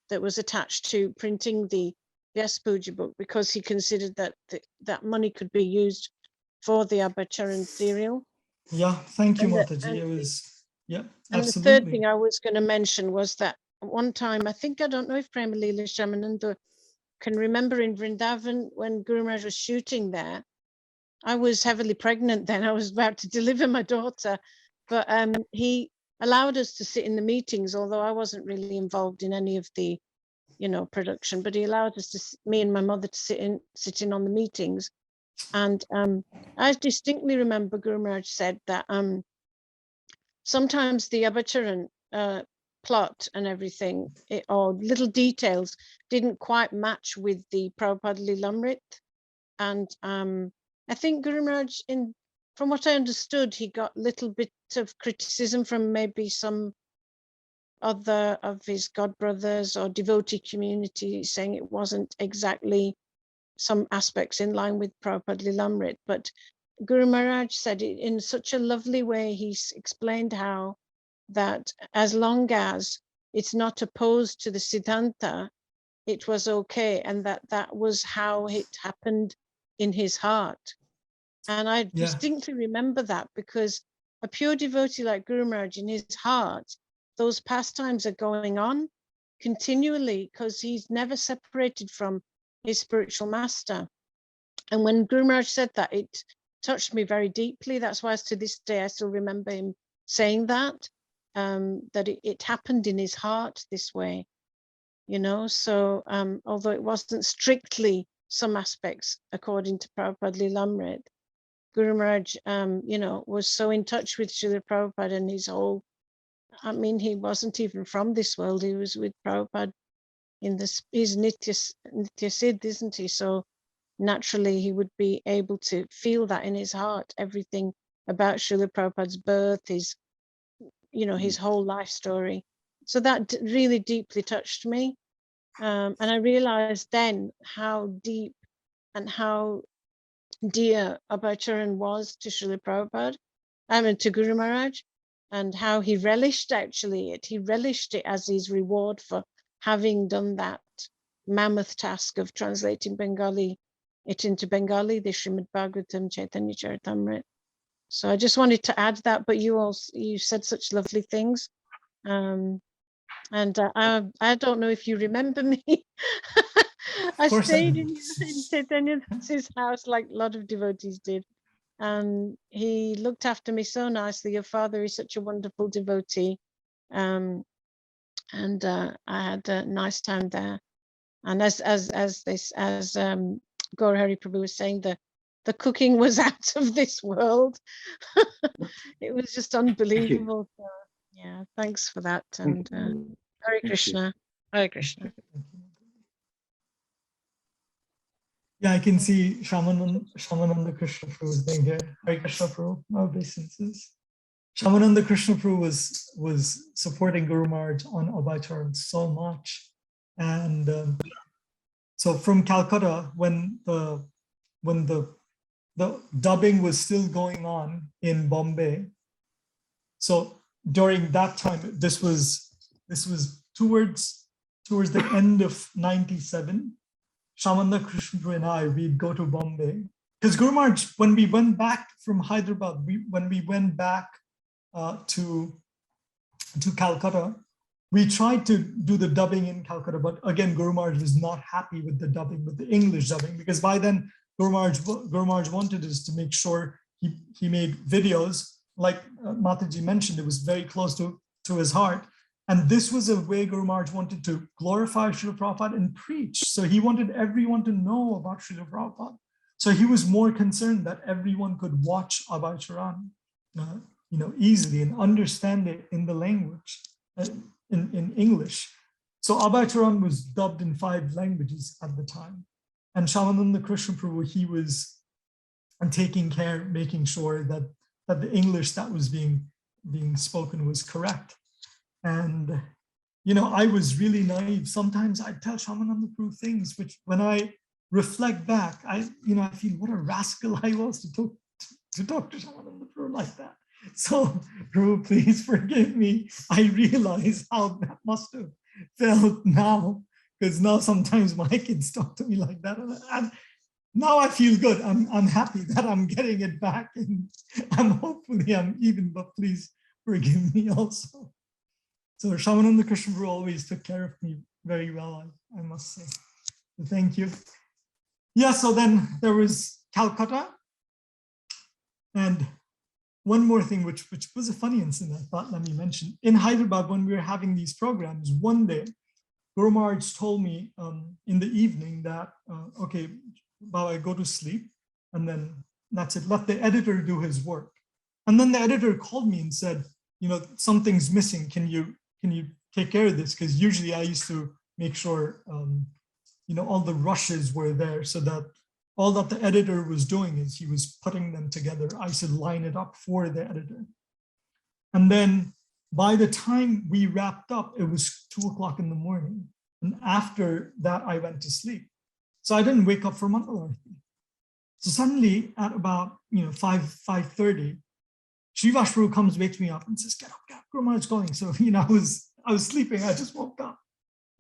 that was attached to printing the Vyasa Puja book, because he considered that that money could be used for the Abhay Charan serial. Yeah, thank you, Mataji. It was, absolutely. And the third thing I was going to mention was that one time, I don't know if Premalila Shamananda can remember, in Vrindavan, when Guru Maharaj was shooting there, I was heavily pregnant then. I was about to deliver my daughter, but he allowed us to sit in the meetings, although I wasn't really involved in any of the, production, but he allowed us me and my mother to sit in on the meetings. And I distinctly remember Guru Maharaj said that sometimes the Abhay Charan plot and everything, or little details, didn't quite match with the Prabhupada Lilamrit. And I think Guru Maharaj, from what I understood, he got a little bit of criticism from maybe some other of his godbrothers or devotee community, saying it wasn't exactly some aspects in line with Prabhupada Lilamrit. But Guru Maharaj said it in such a lovely way. He explained how that as long as it's not opposed to the Siddhanta, it was okay, and that was how it happened in his heart. And I distinctly remember that, because a pure devotee like Guru Maharaj, in his heart, those pastimes are going on continually, because he's never separated from his spiritual master. And when Guru Maharaj said that, it touched me very deeply. That's why to this day I still remember him saying that, that it happened in his heart this way, So although it wasn't strictly some aspects according to Prabhupada Lilamrit, Guru Maharaj, was so in touch with Srila Prabhupada and his whole, he wasn't even from this world. He was with Prabhupada in this, he's Nitya Siddh, isn't he? So naturally he would be able to feel that in his heart, everything about Srila Prabhupada's birth, his, his whole life story. So that really deeply touched me. And I realized then how deep and how dear Abhay Charan was to Srila Prabhupada, to Guru Maharaj. and how he relished actually it. He relished it as his reward for having done that mammoth task of translating it into Bengali, the Srimad Bhagavatam Chaitanya Charitamrita. So I just wanted to add that, but you said such lovely things. And I don't know if you remember me. I stayed in Chaitanya Das's house like a lot of devotees did. And he looked after me so nicely. Your father is such a wonderful devotee. And I had a nice time there. And as Gaur Hari Prabhu was saying, the cooking was out of this world. It was just unbelievable. So, yeah, thanks for that. And Hare Krishna. Hare Krishna. Yeah, I can see Shamananda Krishna Prabhu is being here. Hare Krishna Prabhu, my obeisances. Shamananda Krishna Prabhu was supporting Guru Maharaj on Abhay Charan so much. And so from Calcutta, when the dubbing was still going on in Bombay, so during that time, this was towards the end of 97. Shamananda Krishna Prabhu and I, we'd go to Bombay. Because Guru Maharaj, when we went back from Hyderabad, when we went back to Calcutta, we tried to do the dubbing in Calcutta, but again, Guru Maharaj was not happy with the dubbing, with the English dubbing, because by then, Guru Maharaj wanted us to make sure he made videos, like Mataji mentioned, it was very close to his heart. And this was a way Guru Maharaj wanted to glorify Srila Prabhupada and preach. So he wanted everyone to know about Srila Prabhupada. So he was more concerned that everyone could watch Abhay Charan, easily and understand it in the language, in English. So Abhay Charan was dubbed in 5 languages at the time. And Shamananda Krishna Prabhu, he was taking care, making sure that the English that was being spoken was correct. And, I was really naive. Sometimes I tell Shamananda Prabhu things, which when I reflect back, I feel what a rascal I was to talk to Shamananda Prabhu like that. So, Prabhu, please forgive me. I realize how that must have felt now, because now sometimes my kids talk to me like that. And now I feel good. I'm happy that I'm getting it back, and hopefully I'm even, but please forgive me also. So Shamananda Krishna Prabhu always took care of me very well, I must say. So thank you. Yeah, so then there was Calcutta. And one more thing, which was a funny incident, I thought, let me mention. In Hyderabad, when we were having these programs, one day, Guru Maharaj told me in the evening that, okay, Baba, go to sleep, and then that's it. Let the editor do his work. And then the editor called me and said, something's missing. Can you take care of this? Because usually I used to make sure, all the rushes were there, so that all that the editor was doing is he was putting them together. I should line it up for the editor. And then by the time we wrapped up, it was 2 o'clock in the morning. And after that, I went to sleep. So I didn't wake up for Mangalarti. So suddenly at about 5:30, Srivas Prabhu comes, wakes me up and says, get up, Guru Maharaj is calling. So, I was sleeping, I just woke up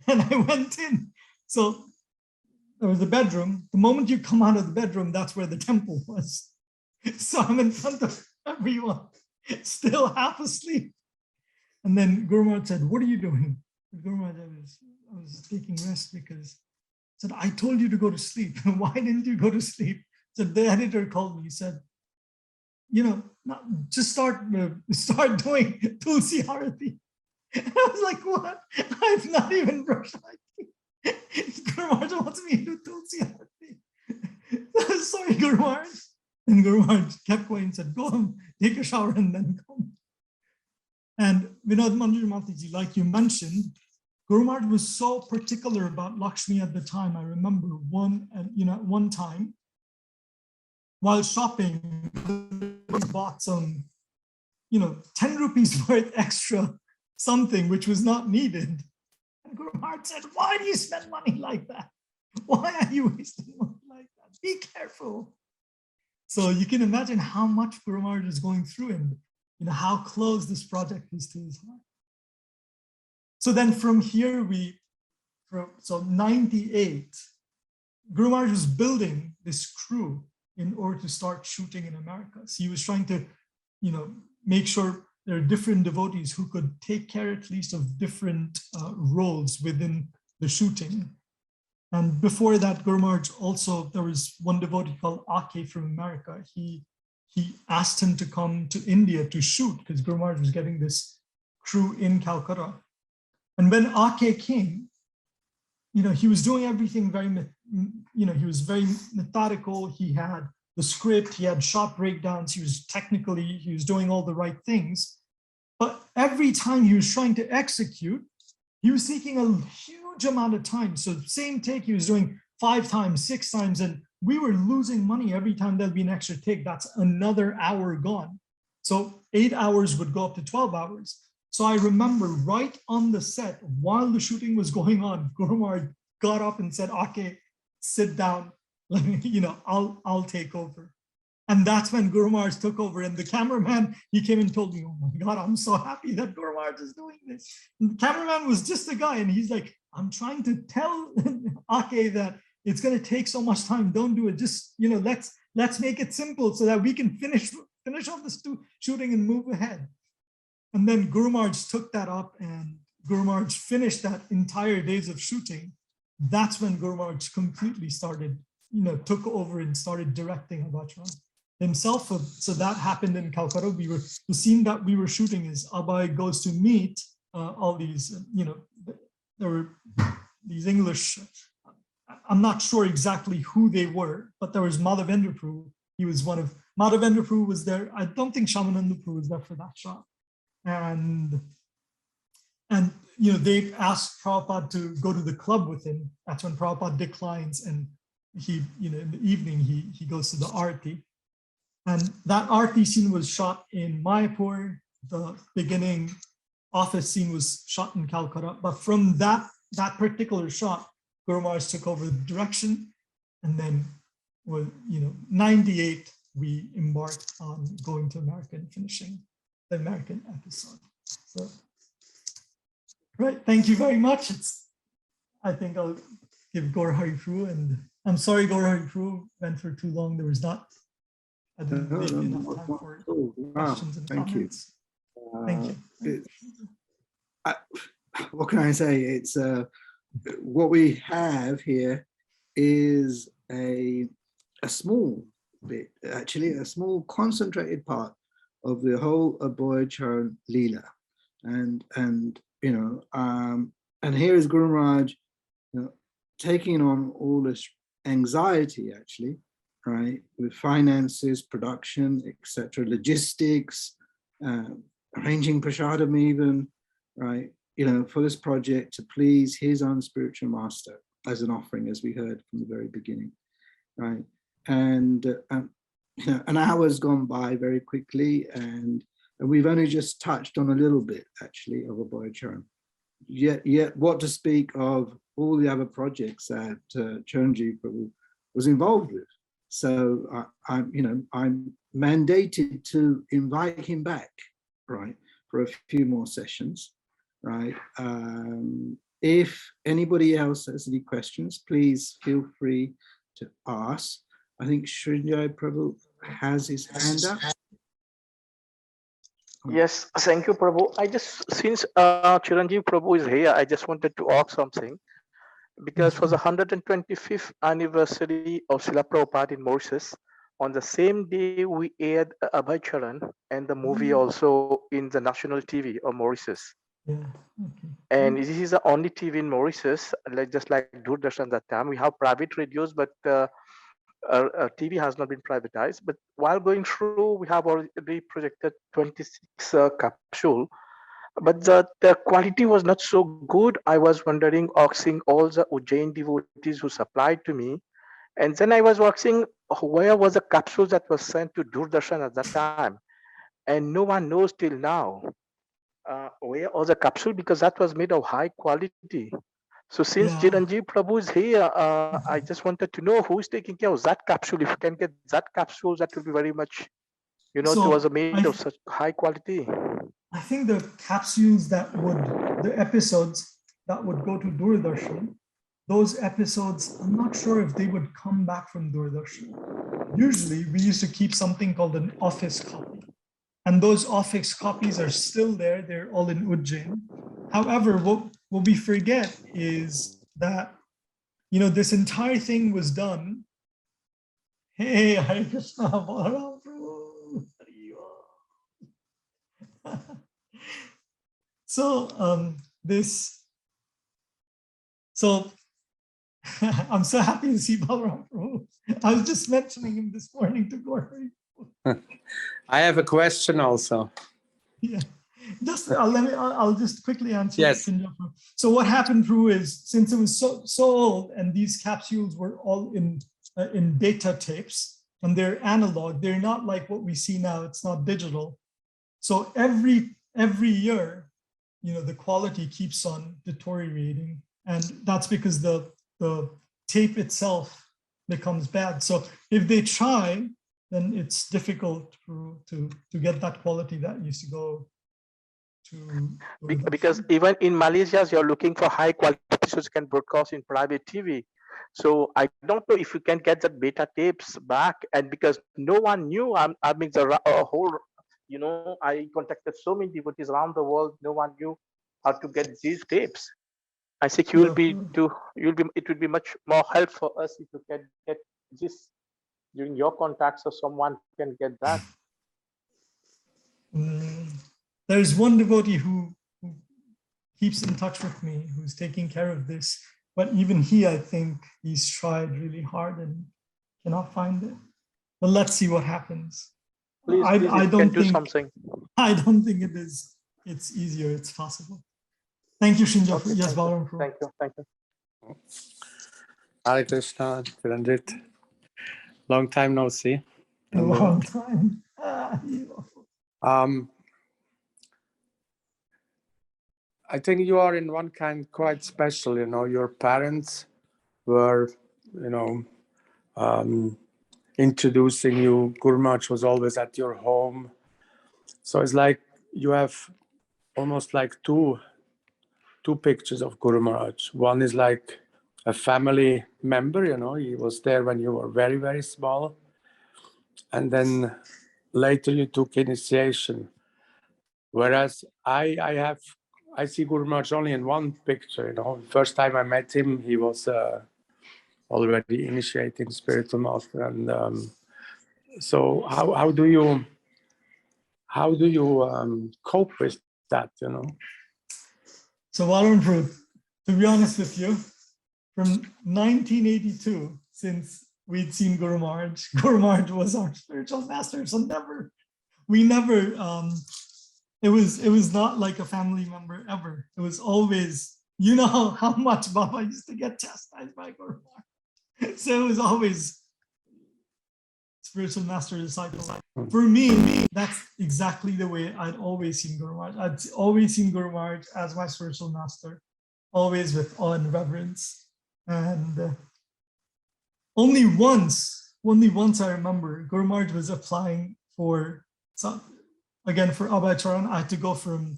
and I went in. So there was a bedroom. The moment you come out of the bedroom, that's where the temple was. So I'm in front of everyone, still half asleep. And then Guru Maharaj said, what are you doing? Guru Maharaj, I was taking rest because I said, I told you to go to sleep. Why didn't you go to sleep? So the editor called me, he said, just start doing Tulsi Harati. And I was like, what? I've not even brushed my teeth. Guru Maharaj wants me to do Tulsi Harati. Sorry, Guru Maharaj. And Guru Maharaj kept going and said, go home, take a shower and then come. And Vinod Manjur Mataji, like you mentioned, Guru Maharaj was so particular about Lakshmi at the time. I remember one time, while shopping, we bought some, 10 rupees worth extra something which was not needed. And Guru Maharaj said, why do you spend money like that? Why are you wasting money like that? Be careful. So you can imagine how much Guru Maharaj is going through. And how close this project is to his heart. So then from here, so 98, Guru Maharaj was building this crew in order to start shooting in America. So he was trying to, make sure there are different devotees who could take care at least of different roles within the shooting. And before that, Guru Maharaj also, there was one devotee called Abhay from America. He asked him to come to India to shoot because Guru Maharaj was getting this crew in Calcutta. And when Abhay came, he was doing everything very, he was very methodical. He had the script, he had shot breakdowns, he was doing all the right things. But every time he was trying to execute, he was taking a huge amount of time. So same take, he was doing 5 times, 6 times, and we were losing money every time there'd be an extra take. That's another hour gone. So 8 hours would go up to 12 hours. So I remember right on the set, while the shooting was going on, Guru Maharaj got up and said, "Okay, sit down, I'll take over." And that's when Guru Maharaj took over. And the cameraman, he came and told me, "Oh my God, I'm so happy that Guru Maharaj is doing this." And the cameraman was just a guy, and he's like, "I'm trying to tell Abhay that it's going to take so much time. Don't do it. Just, let's make it simple so that we can finish off the shooting and move ahead." And then Guru Maharaj took that up, and Guru Maharaj finished that entire days of shooting. That's when Guru Maharaj completely started, took over and started directing Abhay Charan himself. So that happened in Calcutta. The scene that we were shooting is Abhay goes to meet all these, there were these English, I'm not sure exactly who they were, but there was Madhavendra Prabhu. He was one of, Madhavendra Prabhu was there. I don't think Shamananda Prabhu was there for that shot. And they asked Prabhupada to go to the club with him. That's when Prabhupada declines, and he, in the evening, he goes to the Arati. And that Arati scene was shot in Mayapur. The beginning office scene was shot in Calcutta. But from that particular shot, Guru Maharaj took over the direction. And then, 98, we embarked on going to America and finishing the American episode. So, right, thank you very much. I think I'll give Gaur Hari Prabhu, and I'm sorry Gaur Hari Prabhu went for too long. I didn't leave enough time for questions and comments. Thank you. What can I say? It's what we have here is a small bit, actually, a small concentrated part of the whole Abhay Charan Leela, and here is Guru Maharaj, taking on all this anxiety, actually, right, with finances, production, etc., logistics, arranging prasadam even, right, for this project to please his own spiritual master as an offering, as we heard from the very beginning, right, and an hour's gone by very quickly, and we've only just touched on a little bit, actually, of Abhay Charan. Yet, what to speak of all the other projects that Chiranjiv was involved with. So I'm mandated to invite him back, right, for a few more sessions, right. If anybody else has any questions, please feel free to ask. I think Srinjay Prabhu has his hand up. Yes, thank you, Prabhu. Since Chiranjiv Prabhu is here, I just wanted to ask something. Because for the 125th anniversary of Srila Prabhupada in Mauritius, on the same day we aired Abhay Charan and the movie also in the national TV of Mauritius. Yeah. Okay. And this is the only TV in Mauritius, just like Doordarshan that time. We have private radios, but TV has not been privatized. But while going through, we have already projected 26 capsule. But the quality was not so good. I was wondering, asking all the Ujjain devotees who supplied to me. And then I was asking, where was the capsule that was sent to Doordarshan at that time? And no one knows till now where was the capsule, because that was made of high quality. So since Chiranjiv Prabhu is here, I just wanted to know who is taking care of that capsule. If you can get that capsule, that will be very much You know, So it was made of such high quality. I think the capsules the episodes that would go to Doordarshan, those episodes, I'm not sure if they would come back from Doordarshan. Usually we used to keep something called an office copy. And those office copies are still there. They're all in Ujjain. However, what we forget is that, you know, this entire thing was done. Hey, Hare Krishna, Balaram Prabhu. So I'm so happy to see Balaram Prabhu. I was just mentioning him this morning to Gauri. I have a question also. Yeah, I'll just quickly answer. Yes. So what happened, Prabhu, is since it was so old and these capsules were all in beta tapes and they're analog, they're not like what we see now. It's not digital. So every year, you know, the quality keeps on deteriorating, and that's because the tape itself becomes bad. So if they try, then it's difficult to get that quality that used to go to. Because even in Malaysia, you're looking for high quality so you can broadcast in private TV. So I don't know if you can get the beta tapes back, and because no one knew, I mean, a whole, you know, I contacted so many devotees around the world. No one knew how to get these tapes. I think it would be much more help for us if you can get this during your contacts, or someone can get that. There's one devotee who keeps in touch with me, who's taking care of this, but even he, I think he's tried really hard and cannot find it. But let's see what happens. Please, I don't think something. I don't think it is. It's easier. It's possible. Thank you, Shinja. Okay, yes, Balaram. Thank you. Hare Krishna, Chiranjiv. Long time no see. A long time. I think you are in one kind quite special, you know. Your parents were, you know, introducing you. Guru Maharaj was always at your home. So it's like you have almost like two pictures of Guru Maharaj. One is like a family member, you know, he was there when you were very, very small. And then later you took initiation. Whereas I see Guru Maharaj only in one picture, you know. First time I met him, he was already initiating spiritual master. And so how do you cope with that, you know? So, Balaram, to be honest with you, from 1982, since we'd seen Guru Maharaj was our spiritual master. So it was not like a family member ever. It was always, you know how much Baba used to get chastised by Guru Maharaj. So it was always spiritual master disciple. For me, that's exactly the way I'd always seen Guru Maharaj. I'd always seen Guru Maharaj as my spiritual master, always with awe and reverence. And only once I remember, Guru Maharaj was applying for Abhay Charan. I had to go from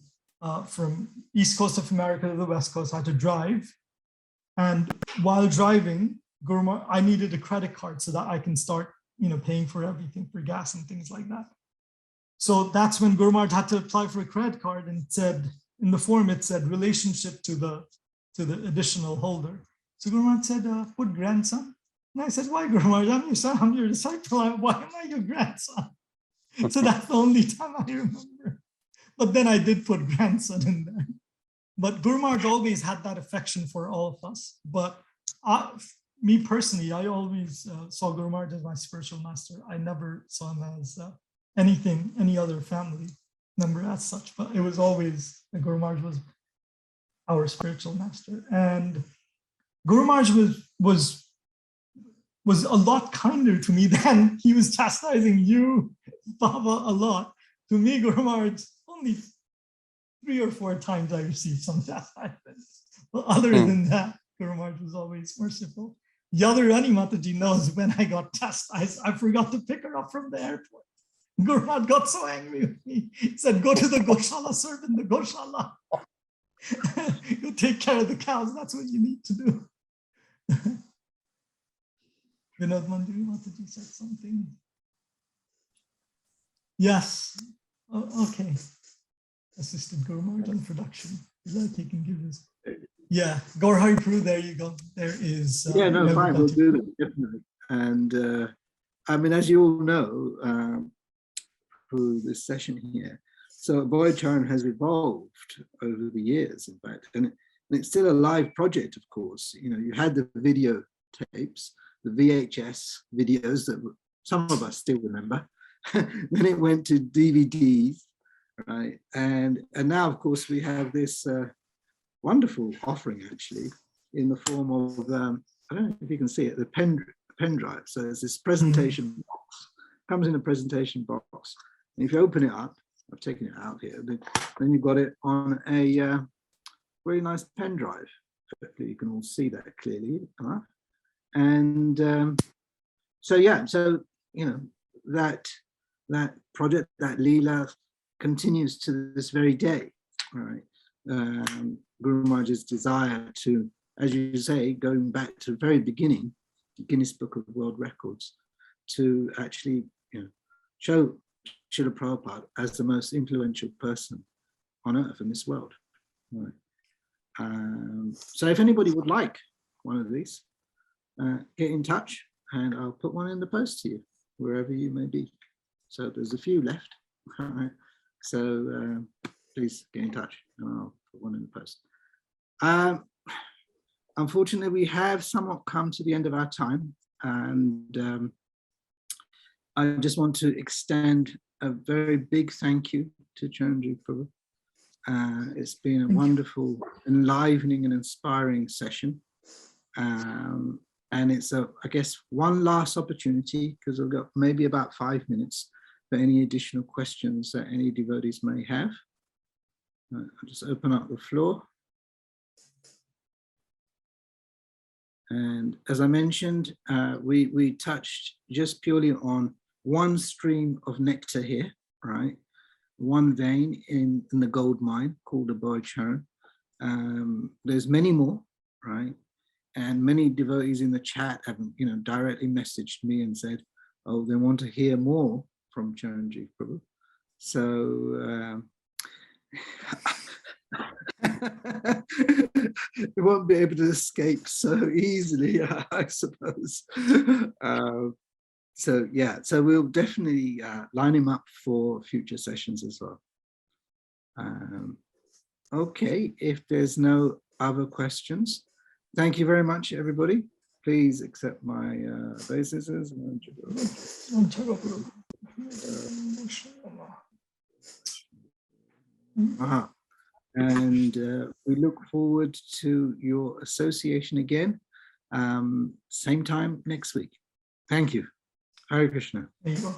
East Coast of America to the West Coast. I had to drive. And while driving, Guru Maharaj, I needed a credit card so that I can start, you know, paying for everything, for gas and things like that. So that's when Guru Maharaj had to apply for a credit card, and it said, in the form, it said relationship to the additional holder. So Guru Maharaj said, put grandson. And I said, why, Guru Maharaj? I'm your son, I'm your disciple. Why am I your grandson? So that's the only time I remember. But then I did put grandson in there. But Guru Maharaj always had that affection for all of us. But me personally, I always saw Guru Maharaj as my spiritual master. I never saw him as any other family member as such. But it was always that Guru Maharaj was our spiritual master. And Guru Maharaj was a lot kinder to me than he was chastising you, Baba, a lot. To me, Guru Maharaj, only 3 or 4 times I received some chastisement. But other than that, Guru Maharaj was always merciful. Yadurani Mataji knows when I got chastised, I forgot to pick her up from the airport. Guru Maharaj got so angry with me. He said, go to the Goshala, serve in the Goshala. You take care of the cows. That's what you need to do. Vinod Mandiri Mataji said something. Yes. Oh, okay. Assistant Guru Maharaj on production. Is that he can give us? Yeah. Gaur Hari Prabhu, there you go. There is. Yeah, no, fine. We'll do that, definitely. And I mean, as you all know, through this session here, so Abhay Charan has evolved over the years, in fact, and it's still a live project, of course. You know, you had the video tapes, the VHS videos that some of us still remember. Then it went to DVDs, right? And now, of course, we have this wonderful offering, actually, in the form of, I don't know if you can see it, the pen drive. So there's this presentation box, comes in a presentation box. And if you open it up, I've taken it out here, then you've got it on a very nice pen drive. Hopefully you can all see that clearly. And so, yeah, so, you know, that project, that Leela continues to this very day, right? Guru Maharaj's desire to, as you say, going back to the very beginning, the Guinness Book of World Records, to actually, you know, show Srila Prabhupada as the most influential person on earth in this world. Right. So if anybody would like one of these, get in touch and I'll put one in the post to you, wherever you may be. So there's a few left. Right. So please get in touch and I'll put one in the post. Unfortunately, we have somewhat come to the end of our time, and I just want to extend a very big thank you to Chiranjiv Prabhu. It's been a wonderful, enlivening and inspiring session. And it's I guess, one last opportunity, because we've got maybe about 5 minutes for any additional questions that any devotees may have. I'll just open up the floor. And as I mentioned, we touched just purely on one stream of nectar here, right? One vein in the gold mine called Abhay Charan. There's many more, right? And many devotees in the chat have, you know, directly messaged me and said, oh, they want to hear more from Chiranjiv Prabhu. So it won't be able to escape so easily, I suppose. So yeah, so we'll definitely line him up for future sessions as well. Okay, if there's no other questions, thank you very much, everybody. Please accept my obeisances. And we look forward to your association again, same time next week. Thank you. Hare Krishna. There you go.